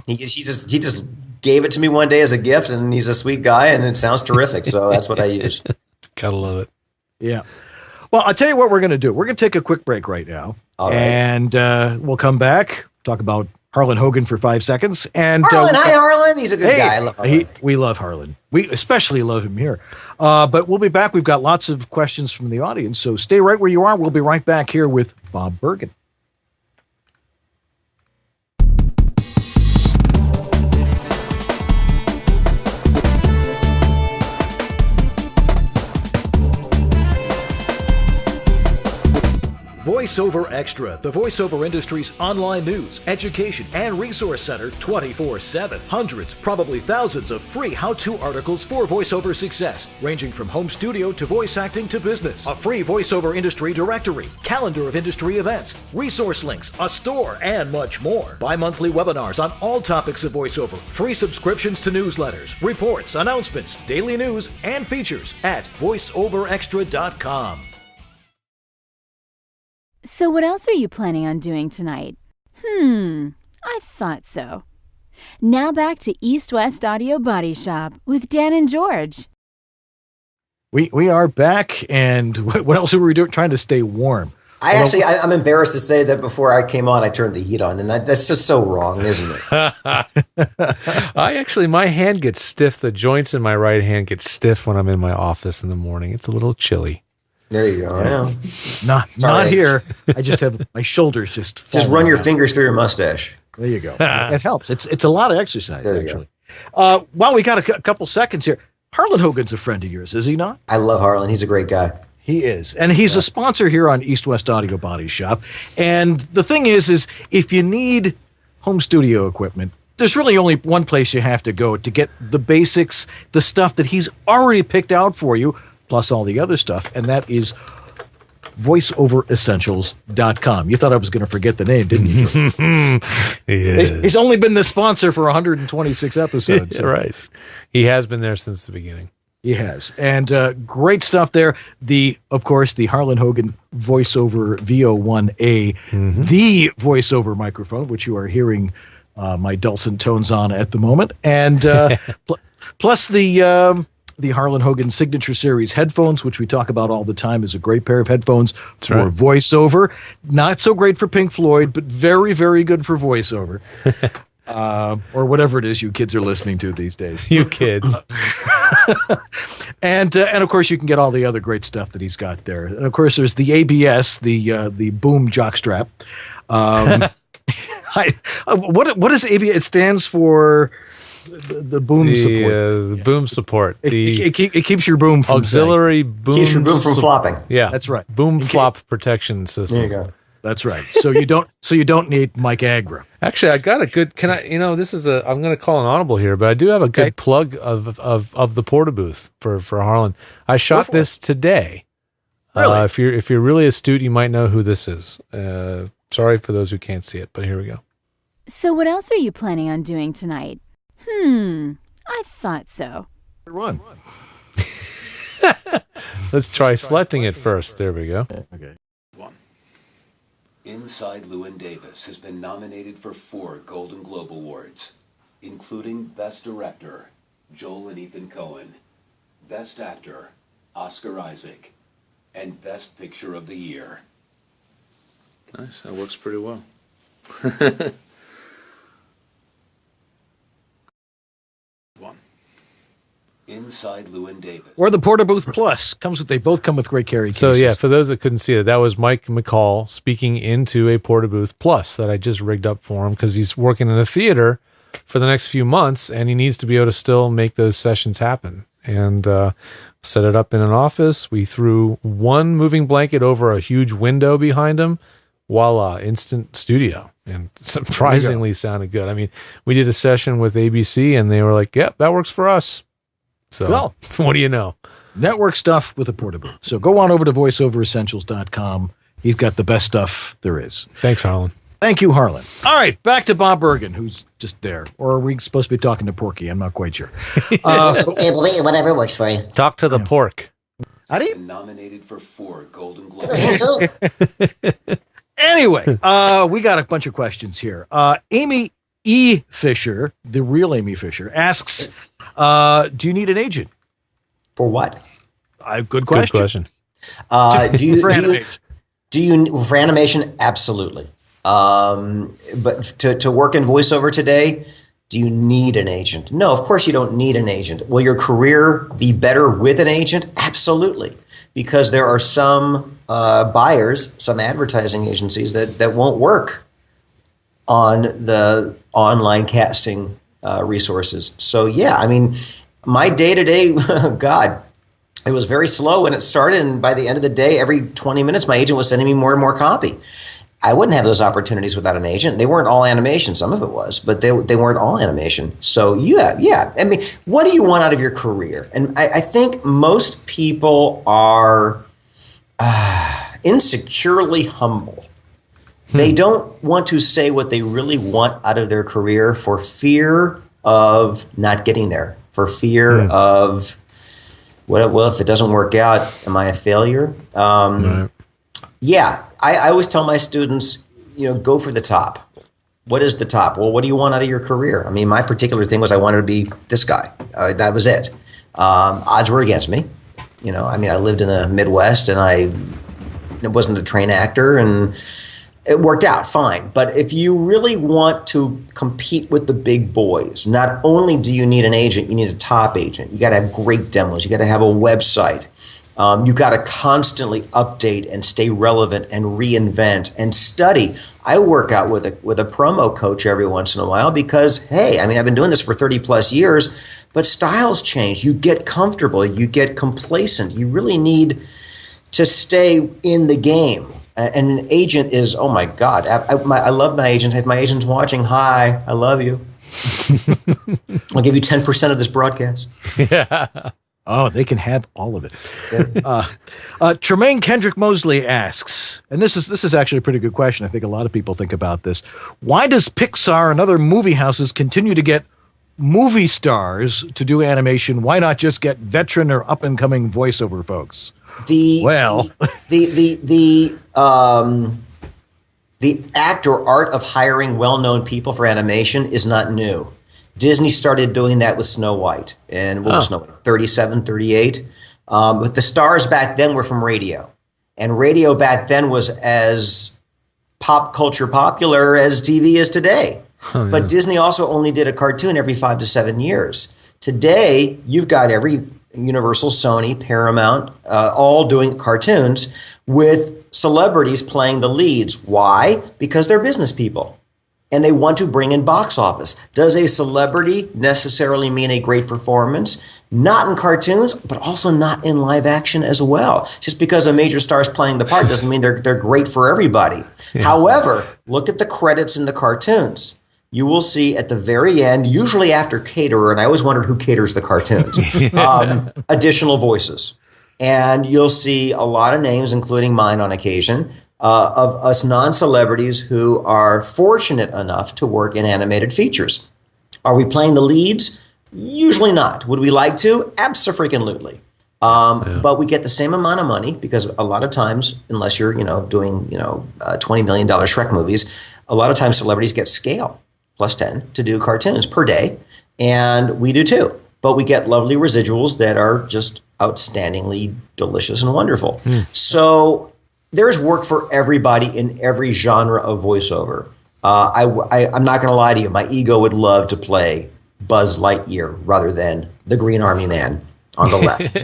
He just gave it to me one day as a gift, and he's a sweet guy, and it sounds terrific. So that's what I use.
Gotta love it.
Yeah. Well, I'll tell you what we're going to do. We're going to take a quick break right now.
All right.
And we'll come back, talk about Harlan Hogan for 5 seconds. And
hi, Harlan. He's a good guy. I love Harlan.
We love Harlan. We especially love him here. But we'll be back. We've got lots of questions from the audience. So stay right where you are. We'll be right back here with Bob Bergen.
VoiceOver Extra, the voiceover industry's online news, education, and resource center 24/7. Hundreds, probably thousands of free how-to articles for voiceover success, ranging from home studio to voice acting to business. A free voiceover industry directory, calendar of industry events, resource links, a store, and much more. Bi-monthly webinars on all topics of voiceover, free subscriptions to newsletters, reports, announcements, daily news, and features at voiceoverextra.com.
So what else are you planning on doing tonight? I thought so. Now back to East West Audio Body Shop with Dan and George.
We are back, and what else were we doing? Trying to stay warm.
I'm embarrassed to say that before I came on, I turned the heat on, and that's just so wrong, isn't it?
My hand gets stiff. The joints in my right hand get stiff when I'm in my office in the morning. It's a little chilly.
There you go. Yeah.
Not here. I just have my shoulders just
run your fingers through your mustache.
There you go. It helps. It's a lot of exercise, actually. Well, we got a couple seconds here. Harlan Hogan's a friend of yours, is he not?
I love Harlan. He's a great guy.
He is. And he's a sponsor here on East West Audio Body Shop. And the thing is if you need home studio equipment, there's really only one place you have to go to get the basics, the stuff that he's already picked out for you, plus all the other stuff, and that is voiceoveressentials.com. You thought I was going to forget the name, didn't you? He's only been the sponsor for 126 episodes.
Right. He has been there since the beginning.
He has. And great stuff there. Of course, the Harlan Hogan voiceover VO1A, the voiceover microphone, which you are hearing my dulcet tones on at the moment. And plus the Harlan Hogan Signature Series headphones, which we talk about all the time, is a great pair of headphones for voiceover. Not so great for Pink Floyd, but very, very good for voiceover. Or whatever it is you kids are listening to these days.
You kids.
And of course, you can get all the other great stuff that he's got there. And of course, there's the ABS, the boom jockstrap. What is ABS? It stands for the boom support.
The boom support.
It keeps your boom from
auxiliary boom.
Keeps your boom from flopping.
Yeah,
that's right.
Boom flop protection system.
There you go.
That's right. So you don't need Mike Agra.
Actually, I got a good. Can I? This is I'm going to call an audible here, but I do have a good plug of the Porta Booth for Harlan. I shot this today.
Really?
If you're really astute, you might know who this is. Sorry for those who can't see it, but here we go.
So what else are you planning on doing tonight? I thought so.
One.
Let's try selecting it first. There we go.
Okay.
Inside Llewyn Davis has been nominated for 4 Golden Globe Awards, including Best Director, Joel and Ethan Coen, Best Actor, Oscar Isaac, and Best Picture of the Year.
Nice. That works pretty well.
Inside Llewyn Davis.
Or the Porta Booth Plus. They both come with great carry cases.
So yeah, for those that couldn't see it, that was Mike McCall speaking into a Porta Booth Plus that I just rigged up for him because he's working in a theater for the next few months and he needs to be able to still make those sessions happen. And set it up in an office. We threw one moving blanket over a huge window behind him. Voila, instant studio. And surprisingly sounded good. I mean, we did a session with ABC and they were like, yep, that works for us. So,
well,
what do you know?
Network stuff with a Porta Booth. So go on over to voiceoveressentials.com. He's got the best stuff there is.
Thanks, Harlan.
Thank you, Harlan. All right, back to Bob Bergen, who's just there. Or are we supposed to be talking to Porky? I'm not quite sure.
Whatever works for you.
Talk to the pork.
How do you?
Nominated for 4 Golden Globes.
Anyway, we got a bunch of questions here. Amy E. Fisher, the real Amy Fisher, asks, do you need an agent?
For what?
Good question.
Good question.
Do you for animation? Absolutely. But to work in voiceover today, do you need an agent? No, of course you don't need an agent. Will your career be better with an agent? Absolutely. Because there are some buyers, some advertising agencies that won't work on the online casting resources. So yeah, I mean, my day-to-day, God, it was very slow when it started, and by the end of the day, every 20 minutes, my agent was sending me more and more copy. I wouldn't have those opportunities without an agent. They weren't all animation. Some of it was, but they weren't all animation. So yeah. I mean, what do you want out of your career? And I think most people are insecurely humble. They don't want to say what they really want out of their career for fear of not getting there, for fear of, well, if it doesn't work out, am I a failure?
Right.
Yeah, I always tell my students, go for the top. What is the top? Well, what do you want out of your career? I mean, my particular thing was I wanted to be this guy. That was it. Odds were against me. I mean, I lived in the Midwest and I wasn't a trained actor and it worked out fine. But if you really want to compete with the big boys, not only do you need an agent, you need a top agent. You got to have great demos. You got to have a website. You got to constantly update and stay relevant and reinvent and study. I work out with a promo coach every once in a while because, hey, I mean, I've been doing this for 30 plus years, but styles change. You get comfortable. You get complacent. You really need to stay in the game. And an agent is, oh my God, I love my agent. If my agent's watching, hi, I love you. I'll give you 10% of this broadcast.
Yeah.
Oh, they can have all of it. Tremaine Kendrick Mosley asks, and this is actually a pretty good question. I think a lot of people think about this. Why does Pixar and other movie houses continue to get movie stars to do animation? Why not just get veteran or up and coming voiceover folks?
The act or art of hiring well-known people for animation is not new. Disney started doing that with Snow White, and what was Snow White, 37, 38? But the stars back then were from radio, and radio back then was as pop culture popular as TV is today. But Disney also only did a cartoon every 5 to 7 years. Today, you've got every Universal, Sony, Paramount, all doing cartoons with celebrities playing the leads. Why? Because they're business people and they want to bring in box office. Does a celebrity necessarily mean a great performance? Not in cartoons, but also not in live action as well. Just because a major star is playing the part doesn't mean they're great for everybody. However, look at the credits in the cartoons. You will see at the very end, usually after caterer, and I always wondered who caters the cartoons, additional voices. And you'll see a lot of names, including mine on occasion, of us non-celebrities who are fortunate enough to work in animated features. Are we playing the leads? Usually not. Would we like to? Abso-freaking-lutely. But we get the same amount of money because a lot of times, unless you're doing $20 million Shrek movies, a lot of times celebrities get scale plus 10 to do cartoons per day, and we do too. But we get lovely residuals that are just outstandingly delicious and wonderful. So there's work for everybody in every genre of voiceover. I'm not going to lie to you. My ego would love to play Buzz Lightyear rather than the Green Army Man on the left.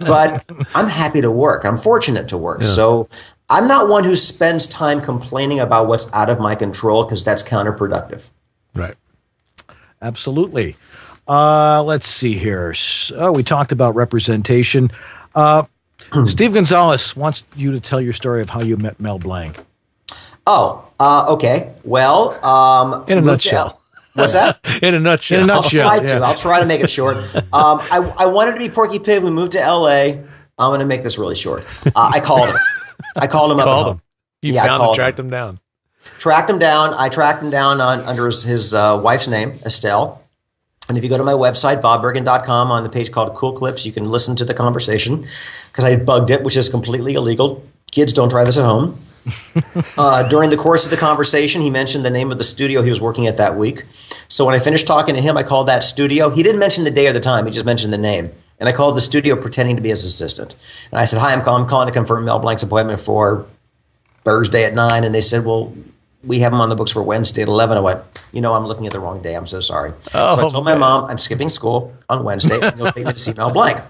But I'm happy to work. I'm fortunate to work. So I'm not one who spends time complaining about what's out of my control because that's counterproductive.
Right. Absolutely. Let's see here. So we talked about representation. Steve Gonzalez wants you to tell your story of how you met Mel Blanc.
Okay. Well,
in a nutshell.
What's that?
In a nutshell.
I'll try to make it short. I wanted to be Porky Pig. We moved to LA. I'm going to make this really short. I called him. I called him up.
Called him. You found him, tracked him down.
Tracked him down. I tracked him down under his wife's name, Estelle. And if you go to my website, bobbergen.com, on the page called Cool Clips, you can listen to the conversation because I bugged it, which is completely illegal. Kids, don't try this at home. During the course of the conversation, he mentioned the name of the studio he was working at that week. So when I finished talking to him, I called that studio. He didn't mention the day or the time. He just mentioned the name. And I called the studio pretending to be his assistant. And I said, hi, I'm calling to confirm Mel Blanc's appointment for Thursday at 9. And they said, well, we have him on the books for Wednesday at 11. I went, I'm looking at the wrong day. I'm so sorry. So I told my mom, I'm skipping school on Wednesday, and you'll take me to see Mel Blanc.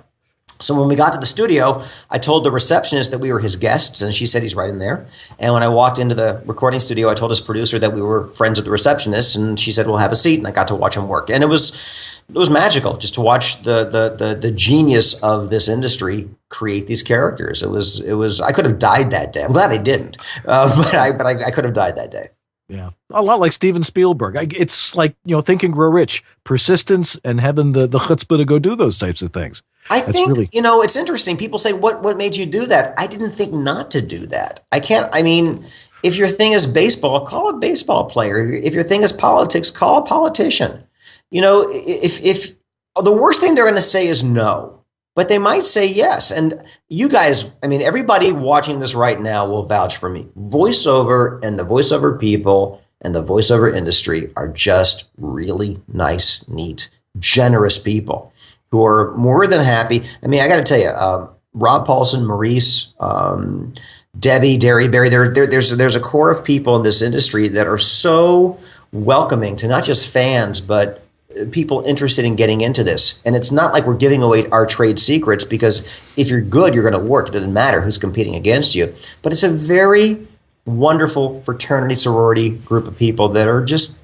So when we got to the studio, I told the receptionist that we were his guests, and she said he's right in there. And when I walked into the recording studio, I told his producer that we were friends of the receptionist, and she said, "We'll have a seat." And I got to watch him work, and it was magical just to watch the genius of this industry create these characters. It was. I could have died that day. I'm glad I didn't, but I could have died that day.
Yeah, a lot like Steven Spielberg. It's like Think and Grow Rich, persistence, and having the chutzpah to go do those types of things.
I think, really, it's interesting. People say, what made you do that? I didn't think not to do that. If your thing is baseball, call a baseball player. If your thing is politics, call a politician. If the worst thing they're going to say is no, but they might say yes. And you guys, everybody watching this right now will vouch for me. Voiceover and the voiceover people and the voiceover industry are just really nice, neat, generous people who are more than happy. I got to tell you, Rob Paulson, Maurice, Debbie, Derry, Barry, there's a core of people in this industry that are so welcoming to not just fans, but people interested in getting into this. And it's not like we're giving away our trade secrets, because if you're good, you're going to work. It doesn't matter who's competing against you. But it's a very wonderful fraternity, sorority group of people that are just,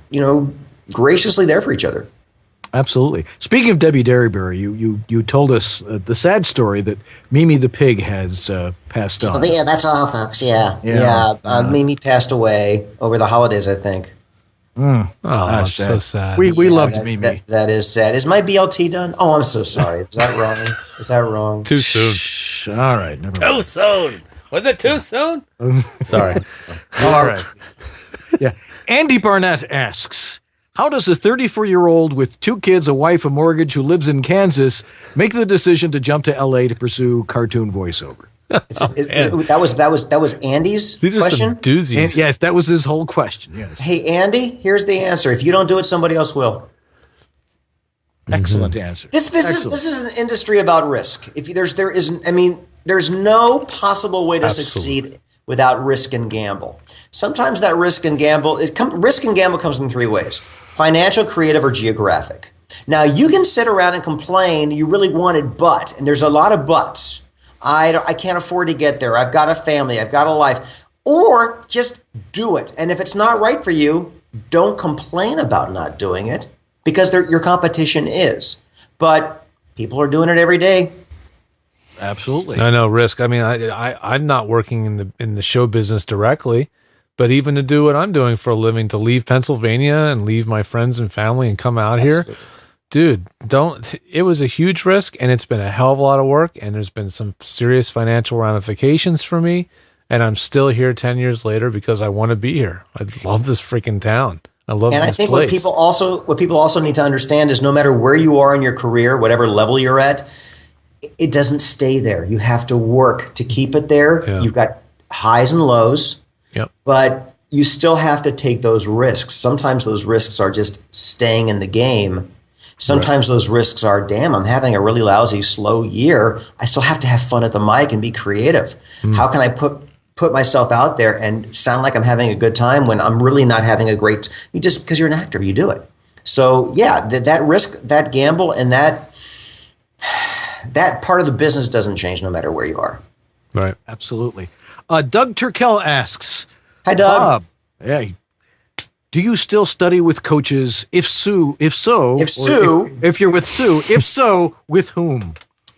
graciously there for each other.
Absolutely. Speaking of Debbie Derryberry, you told us the sad story that Mimi the pig has passed on.
Yeah, that's all, folks. Yeah.
Mimi passed away over the holidays, I think.
Oh, that's so sad.
We loved Mimi.
That is sad. Is my BLT done? Oh, I'm so sorry. Is that wrong?
Too soon.
All right. Never mind.
Too soon. Was it too soon? Sorry.
All right. Yeah. Andy Barnett asks, How does a 34-year-old with 2 kids, a wife, a mortgage, who lives in Kansas, make the decision to jump to L.A. to pursue cartoon voiceover?
That was Andy's
These are
question?
some doozies.
And yes, that was his whole question. Yes.
Hey, Andy, here's the answer. If you don't do it, somebody else will.
Excellent answer.
This is an industry about risk. If there's no possible way to succeed without risk and gamble. Sometimes that risk and gamble comes in 3 ways: financial, creative, or geographic. Now, you can sit around and complain you really wanted but, and there's a lot of buts. I can't afford to get there. I've got a family. I've got a life. Or just do it. And if it's not right for you, don't complain about not doing it, because your competition is. But people are doing it every day.
Absolutely.
I know risk. I mean, I'm not working in the show business directly, but even to do what I'm doing for a living, to leave Pennsylvania and leave my friends and family and come out here, dude, it was a huge risk, and it's been a hell of a lot of work, and there's been some serious financial ramifications for me, and I'm still here 10 years later because I want to be here. I love this freaking town. I love this place. And I think what people also need to understand is no matter where you are in your career, whatever level you're at, it doesn't stay there. You have to work to keep it there. Yeah. You've got highs and lows, but you still have to take those risks. Sometimes those risks are just staying in the game. Sometimes those risks are, damn, I'm having a really lousy, slow year. I still have to have fun at the mic and be creative. How can I put myself out there and sound like I'm having a good time when I'm really not having a great, just because you're an actor, you do it. So yeah, that risk, that gamble, and that part of the business doesn't change no matter where you are. Right.
Absolutely. Doug Turkel asks,
hi, Doug.
Bob, hey, do you still study with coaches? If you're with Sue, with whom?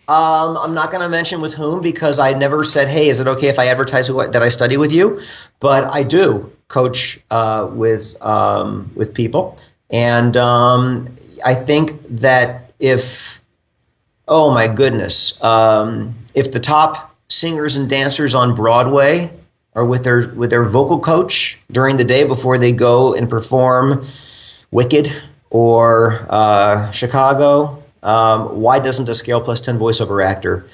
I'm not going to mention with whom, because I never said, hey, is it okay if I advertise that I study with you? But I do coach with people. And I think that if the top singers and dancers on Broadway are with their vocal coach during the day before they go and perform Wicked or Chicago, why doesn't a Scale Plus 10 voiceover actor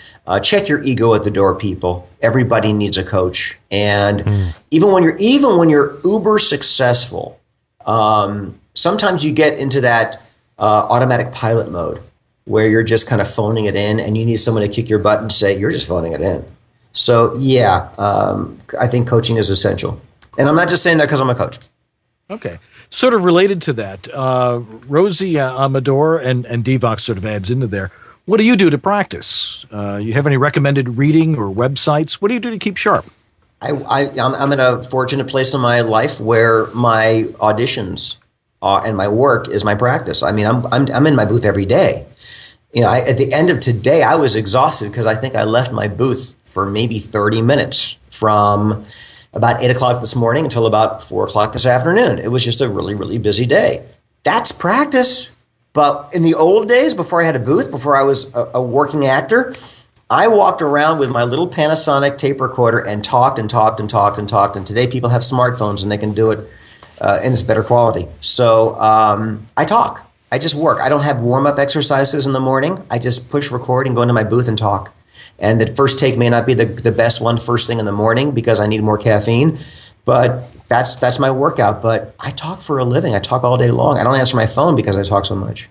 check your ego at the door, people? Everybody needs a coach, and even when you're uber successful, sometimes you get into that automatic pilot mode where you're just kind of phoning it in, and you need someone to kick your butt and say you're just phoning it in. So yeah, I think coaching is essential, and I'm not just saying that because I'm a coach.
Okay. Sort of related to that, Rosie Amador and Divox sort of adds into there. What do you do to practice? You have any recommended reading or websites? What do you do to keep sharp?
I'm in a fortunate place in my life where my auditions and my work is my practice. I mean, I'm in my booth every day. You know, at the end of today, I was exhausted because I think I left my booth for maybe 30 minutes from about 8 o'clock this morning until about 4 o'clock this afternoon. It was just a really, really busy day. That's practice. But in the old days, before I had a booth, before I was a working actor, I walked around with my little Panasonic tape recorder and talked and talked and talked and talked. And today people have smartphones and they can do it and it's better quality. So I talk. I just work. I don't have warm-up exercises in the morning. I just push record and go into my booth and talk. And the first take may not be the best one first thing in the morning because I need more caffeine, but that's my workout. But I talk for a living. I talk all day long. I don't answer my phone because I talk so much.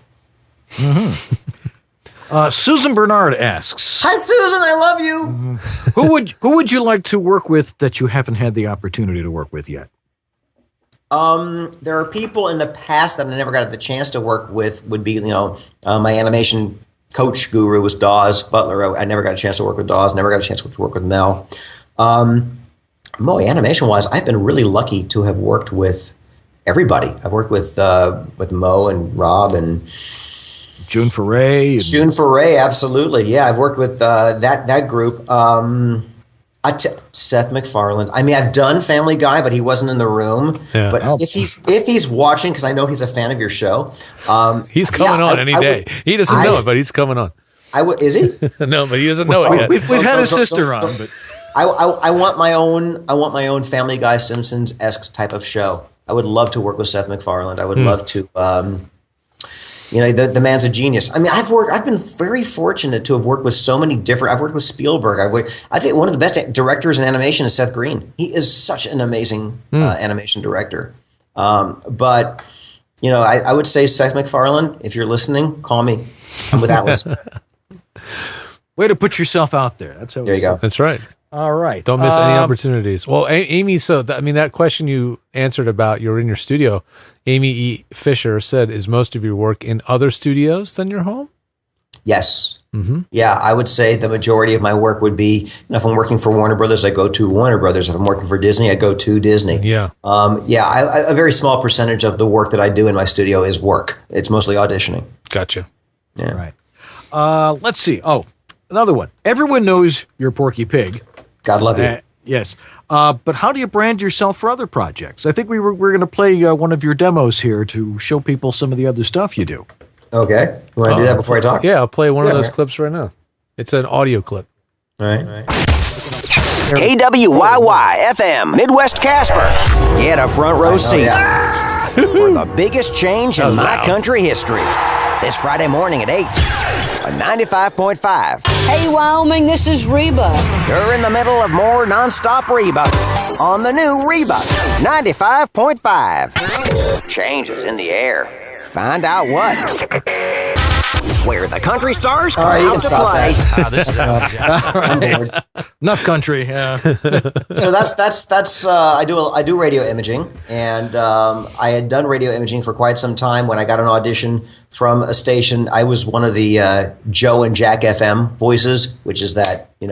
Mm-hmm. Susan Bernard asks,
hi, Susan, I love you.
Who would you like to work with that you haven't had the opportunity to work with yet?
There are people in the past that I never got the chance to work with. Would be, my animation coach guru was Dawes Butler. I never got a chance to work with Dawes. Never got a chance to work with Mel. Animation-wise, I've been really lucky to have worked with everybody. I've worked with Mo and Rob and
June Foray.
June Foray, absolutely. Yeah, I've worked with that group. Seth MacFarlane. I mean, I've done Family Guy, but he wasn't in the room. Yeah. But if he's watching, because I know he's a fan of your show,
he's coming on any day. He doesn't know it, but he's coming on.
Is he?
No, but he doesn't know it yet.
We've had his sister on, but
I want my own Family Guy Simpsons-esque type of show. I would love to work with Seth MacFarlane. I would love to. The man's a genius. I mean, I've been very fortunate to have worked with so many different. I've worked with Spielberg. I tell you, one of the best directors in animation is Seth Green. He is such an amazing animation director. But I would say Seth MacFarlane, if you're listening, call me. I'm with Atlas.
Way to put yourself out there. That's how.
There you go.
That's right.
All right.
Don't miss any opportunities. Well, Amy, that question you answered about you're in your studio, Amy E. Fisher said, is most of your work in other studios than your home?
Yes.
Mm-hmm.
Yeah, I would say the majority of my work would be, if I'm working for Warner Brothers, I go to Warner Brothers. If I'm working for Disney, I go to Disney.
Yeah.
A very small percentage of the work that I do in my studio is work. It's mostly auditioning.
Gotcha.
Yeah.
Right. Let's see. Oh, another one. Everyone knows you're Porky Pig.
God love you.
Yes. But how do you brand yourself for other projects? I think we're going to play one of your demos here to show people some of the other stuff you do.
Okay. You want to do that before I talk?
Yeah, I'll play one of those clips right now. It's an audio clip.
All right.
KWYY FM, Midwest Casper. Get a front row seat for the biggest change in my country history. This Friday morning at 8 on 95.5.
Hey, Wyoming, this is Reba.
You're in the middle of more nonstop Reba on the new Reba 95.5. Changes in the air. Find out what. Where the country stars come out to play.
Enough country. Yeah.
So that's I do radio imaging, and I had done radio imaging for quite some time. When I got an audition from a station, I was one of the Joe and Jack FM voices, which is that I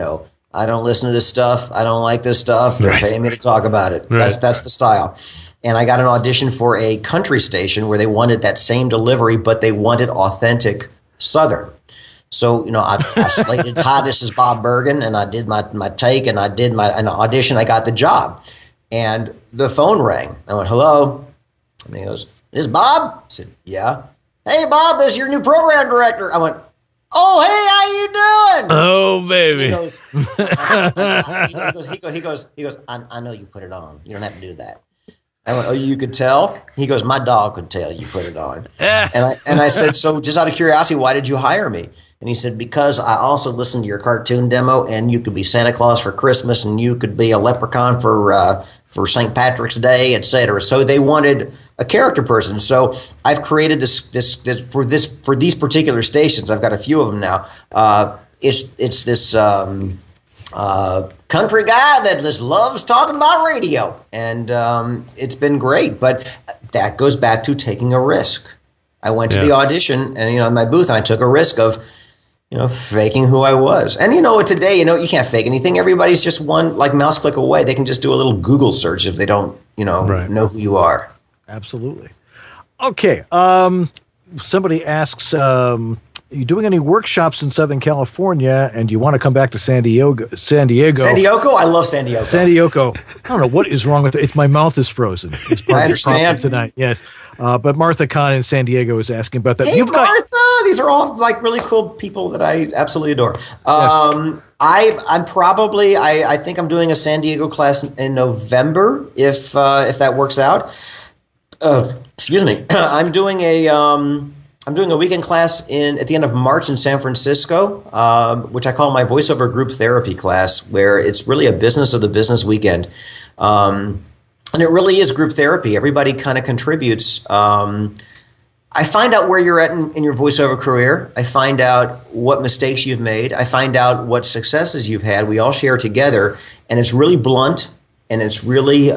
don't listen to this stuff, I don't like this stuff, they're paying me to talk about it. Right. That's the style. And I got an audition for a country station where they wanted that same delivery, but they wanted authentic Southern. So, I slated, hi, this is Bob Bergen, and I did my take, and I did an audition. I got the job. And the phone rang. I went, hello? And he goes, this is Bob? I said, yeah. Hey, Bob, this is your new program director. I went, oh, hey, how you doing?
Oh, baby.
He goes, I know you put it on. You don't have to do that. I went, oh, you could tell? He goes, my dog could tell you put it on. And I said, so just out of curiosity, why did you hire me? And he said, because I also listened to your cartoon demo, and you could be Santa Claus for Christmas, and you could be a leprechaun for St. Patrick's Day, etc. So they wanted a character person. So I've created this for these particular stations. I've got a few of them now. It's this country guy that just loves talking about radio, and it's been great. But that goes back to taking a risk. I went to the audition, and in my booth, and I took a risk of faking who I was. And today, you can't fake anything. Everybody's just one mouse click away. They can just do a little Google search if they don't know who you are.
Absolutely. Okay. Somebody asks, are you doing any workshops in Southern California, and you want to come back to San Diego? San Diego? I love San Diego. San Diego. I don't know what is wrong with it. My mouth is frozen. It's part of the problem tonight. Yes. But Martha Kahn in San Diego is asking about that.
Hey, Martha! These are all really cool people that I absolutely adore.
Yes.
I think I'm doing a San Diego class in November if that works out. Excuse me. I'm doing a weekend class at the end of March in San Francisco, which I call my voiceover group therapy class, where it's really a business of the business weekend. And it really is group therapy. Everybody kind of contributes. I find out where you're at in your voiceover career. I find out what mistakes you've made. I find out what successes you've had. We all share together, and it's really blunt, and it's really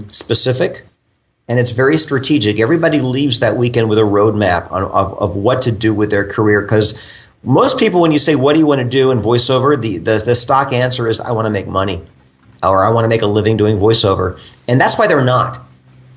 specific. And it's very strategic. Everybody leaves that weekend with a roadmap of what to do with their career. Because most people, when you say, what do you want to do in voiceover? The stock answer is, I want to make money, or I want to make a living doing voiceover. And that's why they're not.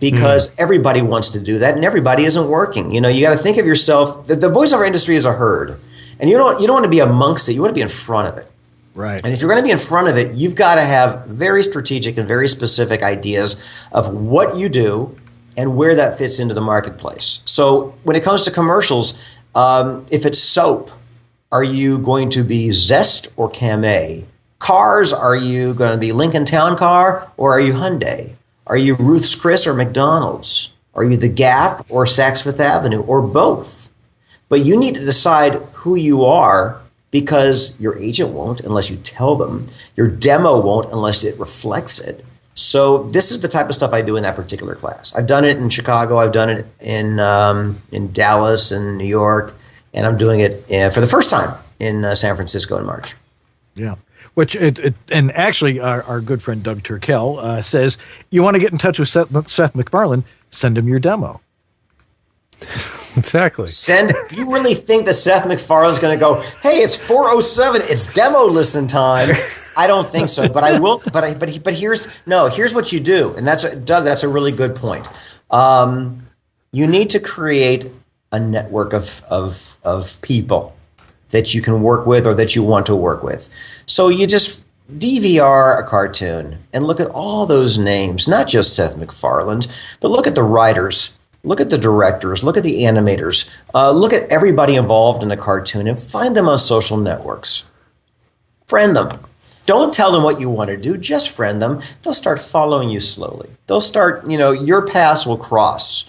Because everybody wants to do that, and everybody isn't working. You got to think of yourself. The voiceover industry is a herd. And you don't want to be amongst it. You want to be in front of it.
Right.
And if you're going to be in front of it, you've got to have very strategic and very specific ideas of what you do and where that fits into the marketplace. So when it comes to commercials, if it's soap, are you going to be Zest or Camay? Cars, are you going to be Lincoln Town Car or are you Hyundai? Are you Ruth's Chris or McDonald's? Are you The Gap or Saks Fifth Avenue or both? But you need to decide who you are, because your agent won't unless you tell them. Your demo won't unless it reflects it. So this is the type of stuff I do in that particular class. I've done it in Chicago. I've done it in Dallas and New York. And I'm doing it for the first time in San Francisco in March.
Yeah. And actually, our good friend Doug Turkel says, you want to get in touch with Seth MacFarlane, send him your demo.
Exactly.
You really think that Seth MacFarlane's going to go, hey, it's 4:07, it's demo listen time? I don't think so, but I will. But here's what you do, and Doug. That's a really good point. You need to create a network of people that you can work with or that you want to work with. So you just DVR a cartoon and look at all those names, not just Seth MacFarlane, but look at the writers, look at the directors, look at the animators, look at everybody involved in a cartoon and find them on social networks. Friend them. Don't tell them what you want to do, just friend them. They'll start following you slowly. They'll start, your paths will cross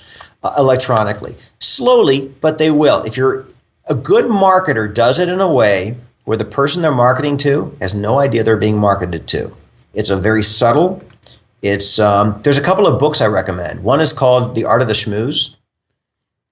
electronically. Slowly, but they will. If you're a good marketer, does it in a way where the person they're marketing to has no idea they're being marketed to. It's a very subtle. There's a couple of books I recommend. One is called The Art of the Schmooze,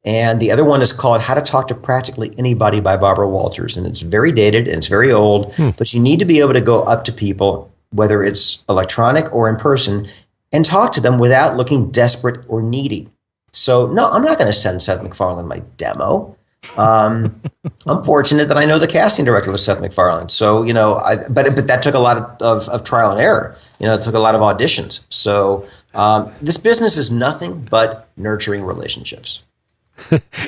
and the other one is called How to Talk to Practically Anybody by Barbara Walters. And it's very dated and it's very old, but you need to be able to go up to people, whether it's electronic or in person, and talk to them without looking desperate or needy. So no, I'm not going to send Seth MacFarlane my demo. I'm fortunate that I know the casting director was Seth MacFarlane. So, but that took a lot of trial and error. It took a lot of auditions. So this business is nothing but nurturing relationships.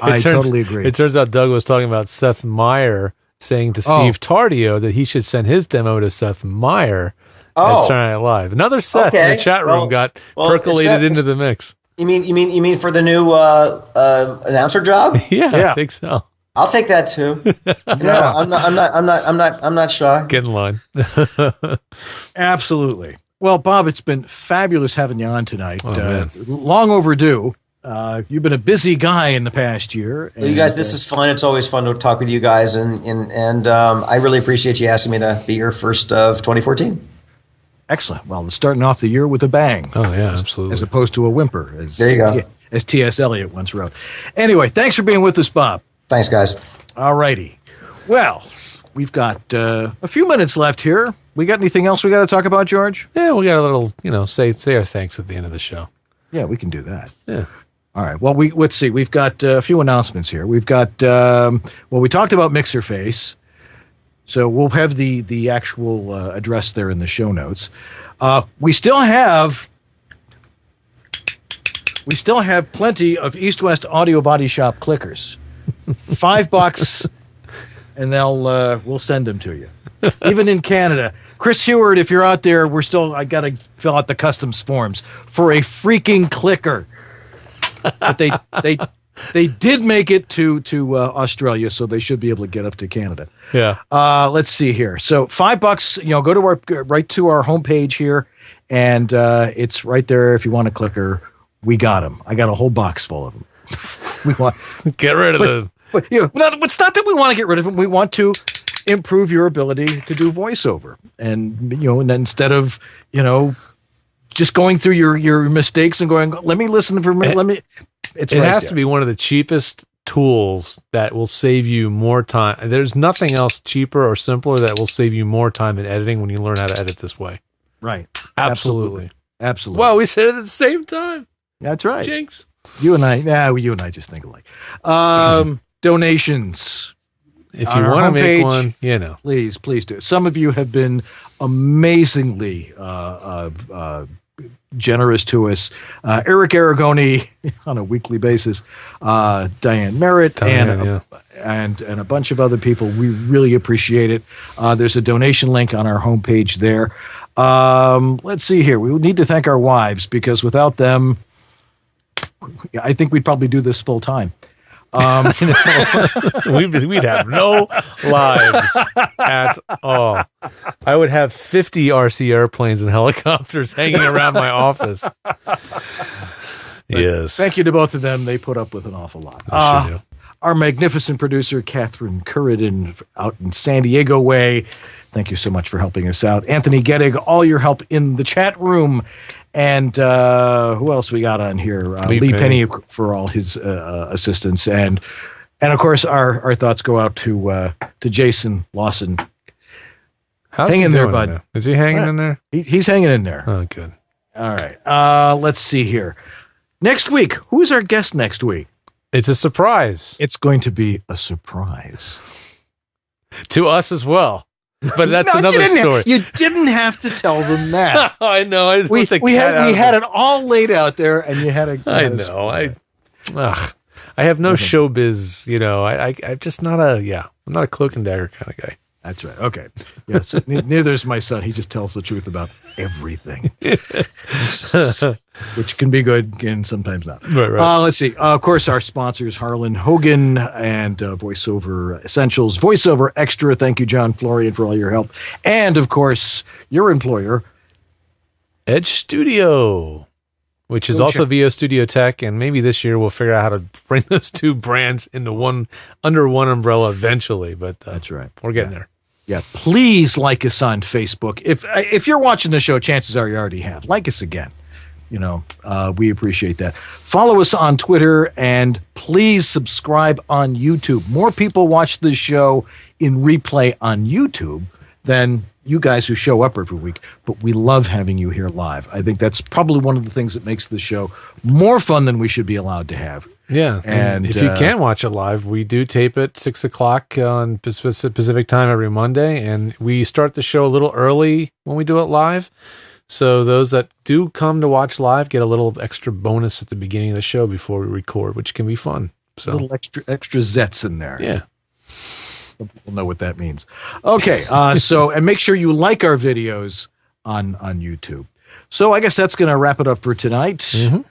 I totally agree.
It turns out Doug was talking about Seth Meyer saying to Steve Tardio that he should send his demo to Seth Meyer at Saturday Night Live. Another Seth in the chat room got percolated into the mix.
You mean for the new announcer job?
Yeah, I think so.
I'll take that too. I'm not shy.
Get in line.
Absolutely. Well, Bob, it's been fabulous having you on tonight.
Man.
Long overdue. You've been a busy guy in the past year.
Well, you guys, this is fun. It's always fun to talk with you guys, and I really appreciate you asking me to be here first of 2014.
Excellent. Well, starting off the year with a bang.
Oh, yeah, absolutely.
As opposed to a whimper,
there you go.
As T.S. Eliot once wrote. Anyway, thanks for being with us, Bob.
Thanks, guys.
All righty. Well, we've got a few minutes left here. We got anything else we got to talk about, George?
Yeah, we got a little, say our thanks at the end of the show.
Yeah, we can do that.
Yeah.
All right. Well, let's see. We've got a few announcements here. We've got, we talked about MixerFace. So we'll have the actual address there in the show notes. We still have plenty of East West Audio Body Shop clickers. $5, and we'll send them to you. Even in Canada. Chris Heward, if you're out there, I got to fill out the customs forms for a freaking clicker. But they did make it to Australia, so they should be able to get up to Canada.
Yeah.
Let's see here. So $5, go to right to our homepage here, and it's right there. If you want a clicker, we got them. I got a whole box full of them. We want
get rid of them.
But it's not that we want to get rid of them. We want to improve your ability to do voiceover, and and then instead of just going through your mistakes and going, let me listen for a minute. It
has to be one of the cheapest tools that will save you more time. There's nothing else cheaper or simpler that will save you more time in editing when you learn how to edit this way.
Right.
Absolutely.
Well,
we said it at the same time.
That's right.
Jinx.
You and I just think alike. Donations.
If you want to make one,
please do. Some of you have been amazingly generous to us. Eric Aragoni on a weekly basis, Diane Merritt, and a bunch of other people. We really appreciate it. There's a donation link on our homepage there. Let's see here. We need to thank our wives, because without them, I think we'd probably do this full time.
We'd have no lives at all. I would have 50 RC airplanes and helicopters hanging around my office. Yes.
Thank you to both of them. They put up with an awful lot. Our magnificent producer, Catherine Curridon, out in San Diego way. Thank you so much for helping us out. Anthony Gettig, all your help in the chat room. And who else we got on here? Lee Penny for all his assistance. And of course, our thoughts go out to Jason Lawson.
How's he
in there,
doing,
bud?
man? Is he hanging in there?
He's hanging in there.
Oh, good.
All right. Let's see here. Next week, who's our guest next week?
It's a surprise.
It's going to be a surprise.
To us as well. But that's another story.
You didn't have to tell them that.
I know.
We had it all laid out there, and you had a.
I know. I have no showbiz. I'm just not I'm not a cloak and dagger kind of guy.
That's right. Okay. Yeah. So neither is my son. He just tells the truth about everything, which can be good and sometimes not.
Right.
Let's see. Of course, our sponsors, Harlan Hogan and VoiceOver Essentials, VoiceOver Extra. Thank you, John Florian, for all your help. And, of course, your employer,
Edge Studio, which is also VO Studio Tech. And maybe this year we'll figure out how to bring those two brands into under one umbrella eventually. But
that's right.
We're getting there.
Yeah, please like us on Facebook. If you're watching the show, chances are you already have. Like us again. We appreciate that. Follow us on Twitter, and please subscribe on YouTube. More people watch this show in replay on YouTube than you guys who show up every week, but we love having you here live. I think that's probably one of the things that makes the show more fun than we should be allowed to have.
Yeah, and if you can't watch it live, we do tape it 6 o'clock on Pacific time every Monday, and we start the show a little early when we do it live. So those that do come to watch live get a little extra bonus at the beginning of the show before we record, which can be fun. So
a little extra zets in there.
Yeah.
Some people know what that means. Okay, and make sure you like our videos on YouTube. So I guess that's going to wrap it up for tonight.
Mm-hmm.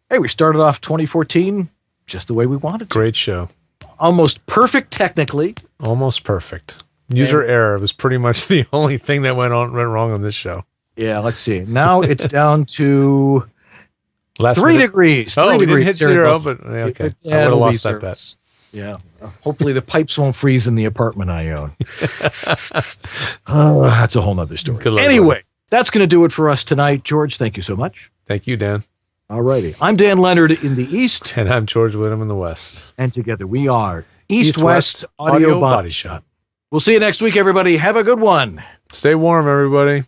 Hey, we started off 2014 just the way we wanted to.
Great show.
Almost perfect technically.
Almost perfect. User error was pretty much the only thing that went wrong on this show.
Yeah, let's see. Now it's down to 3 degrees. 3
we
degrees.
didn't hit 0, but okay. I would have lost that bet.
Yeah. Hopefully the pipes won't freeze in the apartment I own. That's a whole nother story. Anyway, that's going to do it for us tonight. George, thank you so much.
Thank you, Dan.
All righty. I'm Dan Leonard in the East.
And I'm George Whittam in the West.
And together we are East-West Audio Body Shop. We'll see you next week, everybody. Have a good one.
Stay warm, everybody.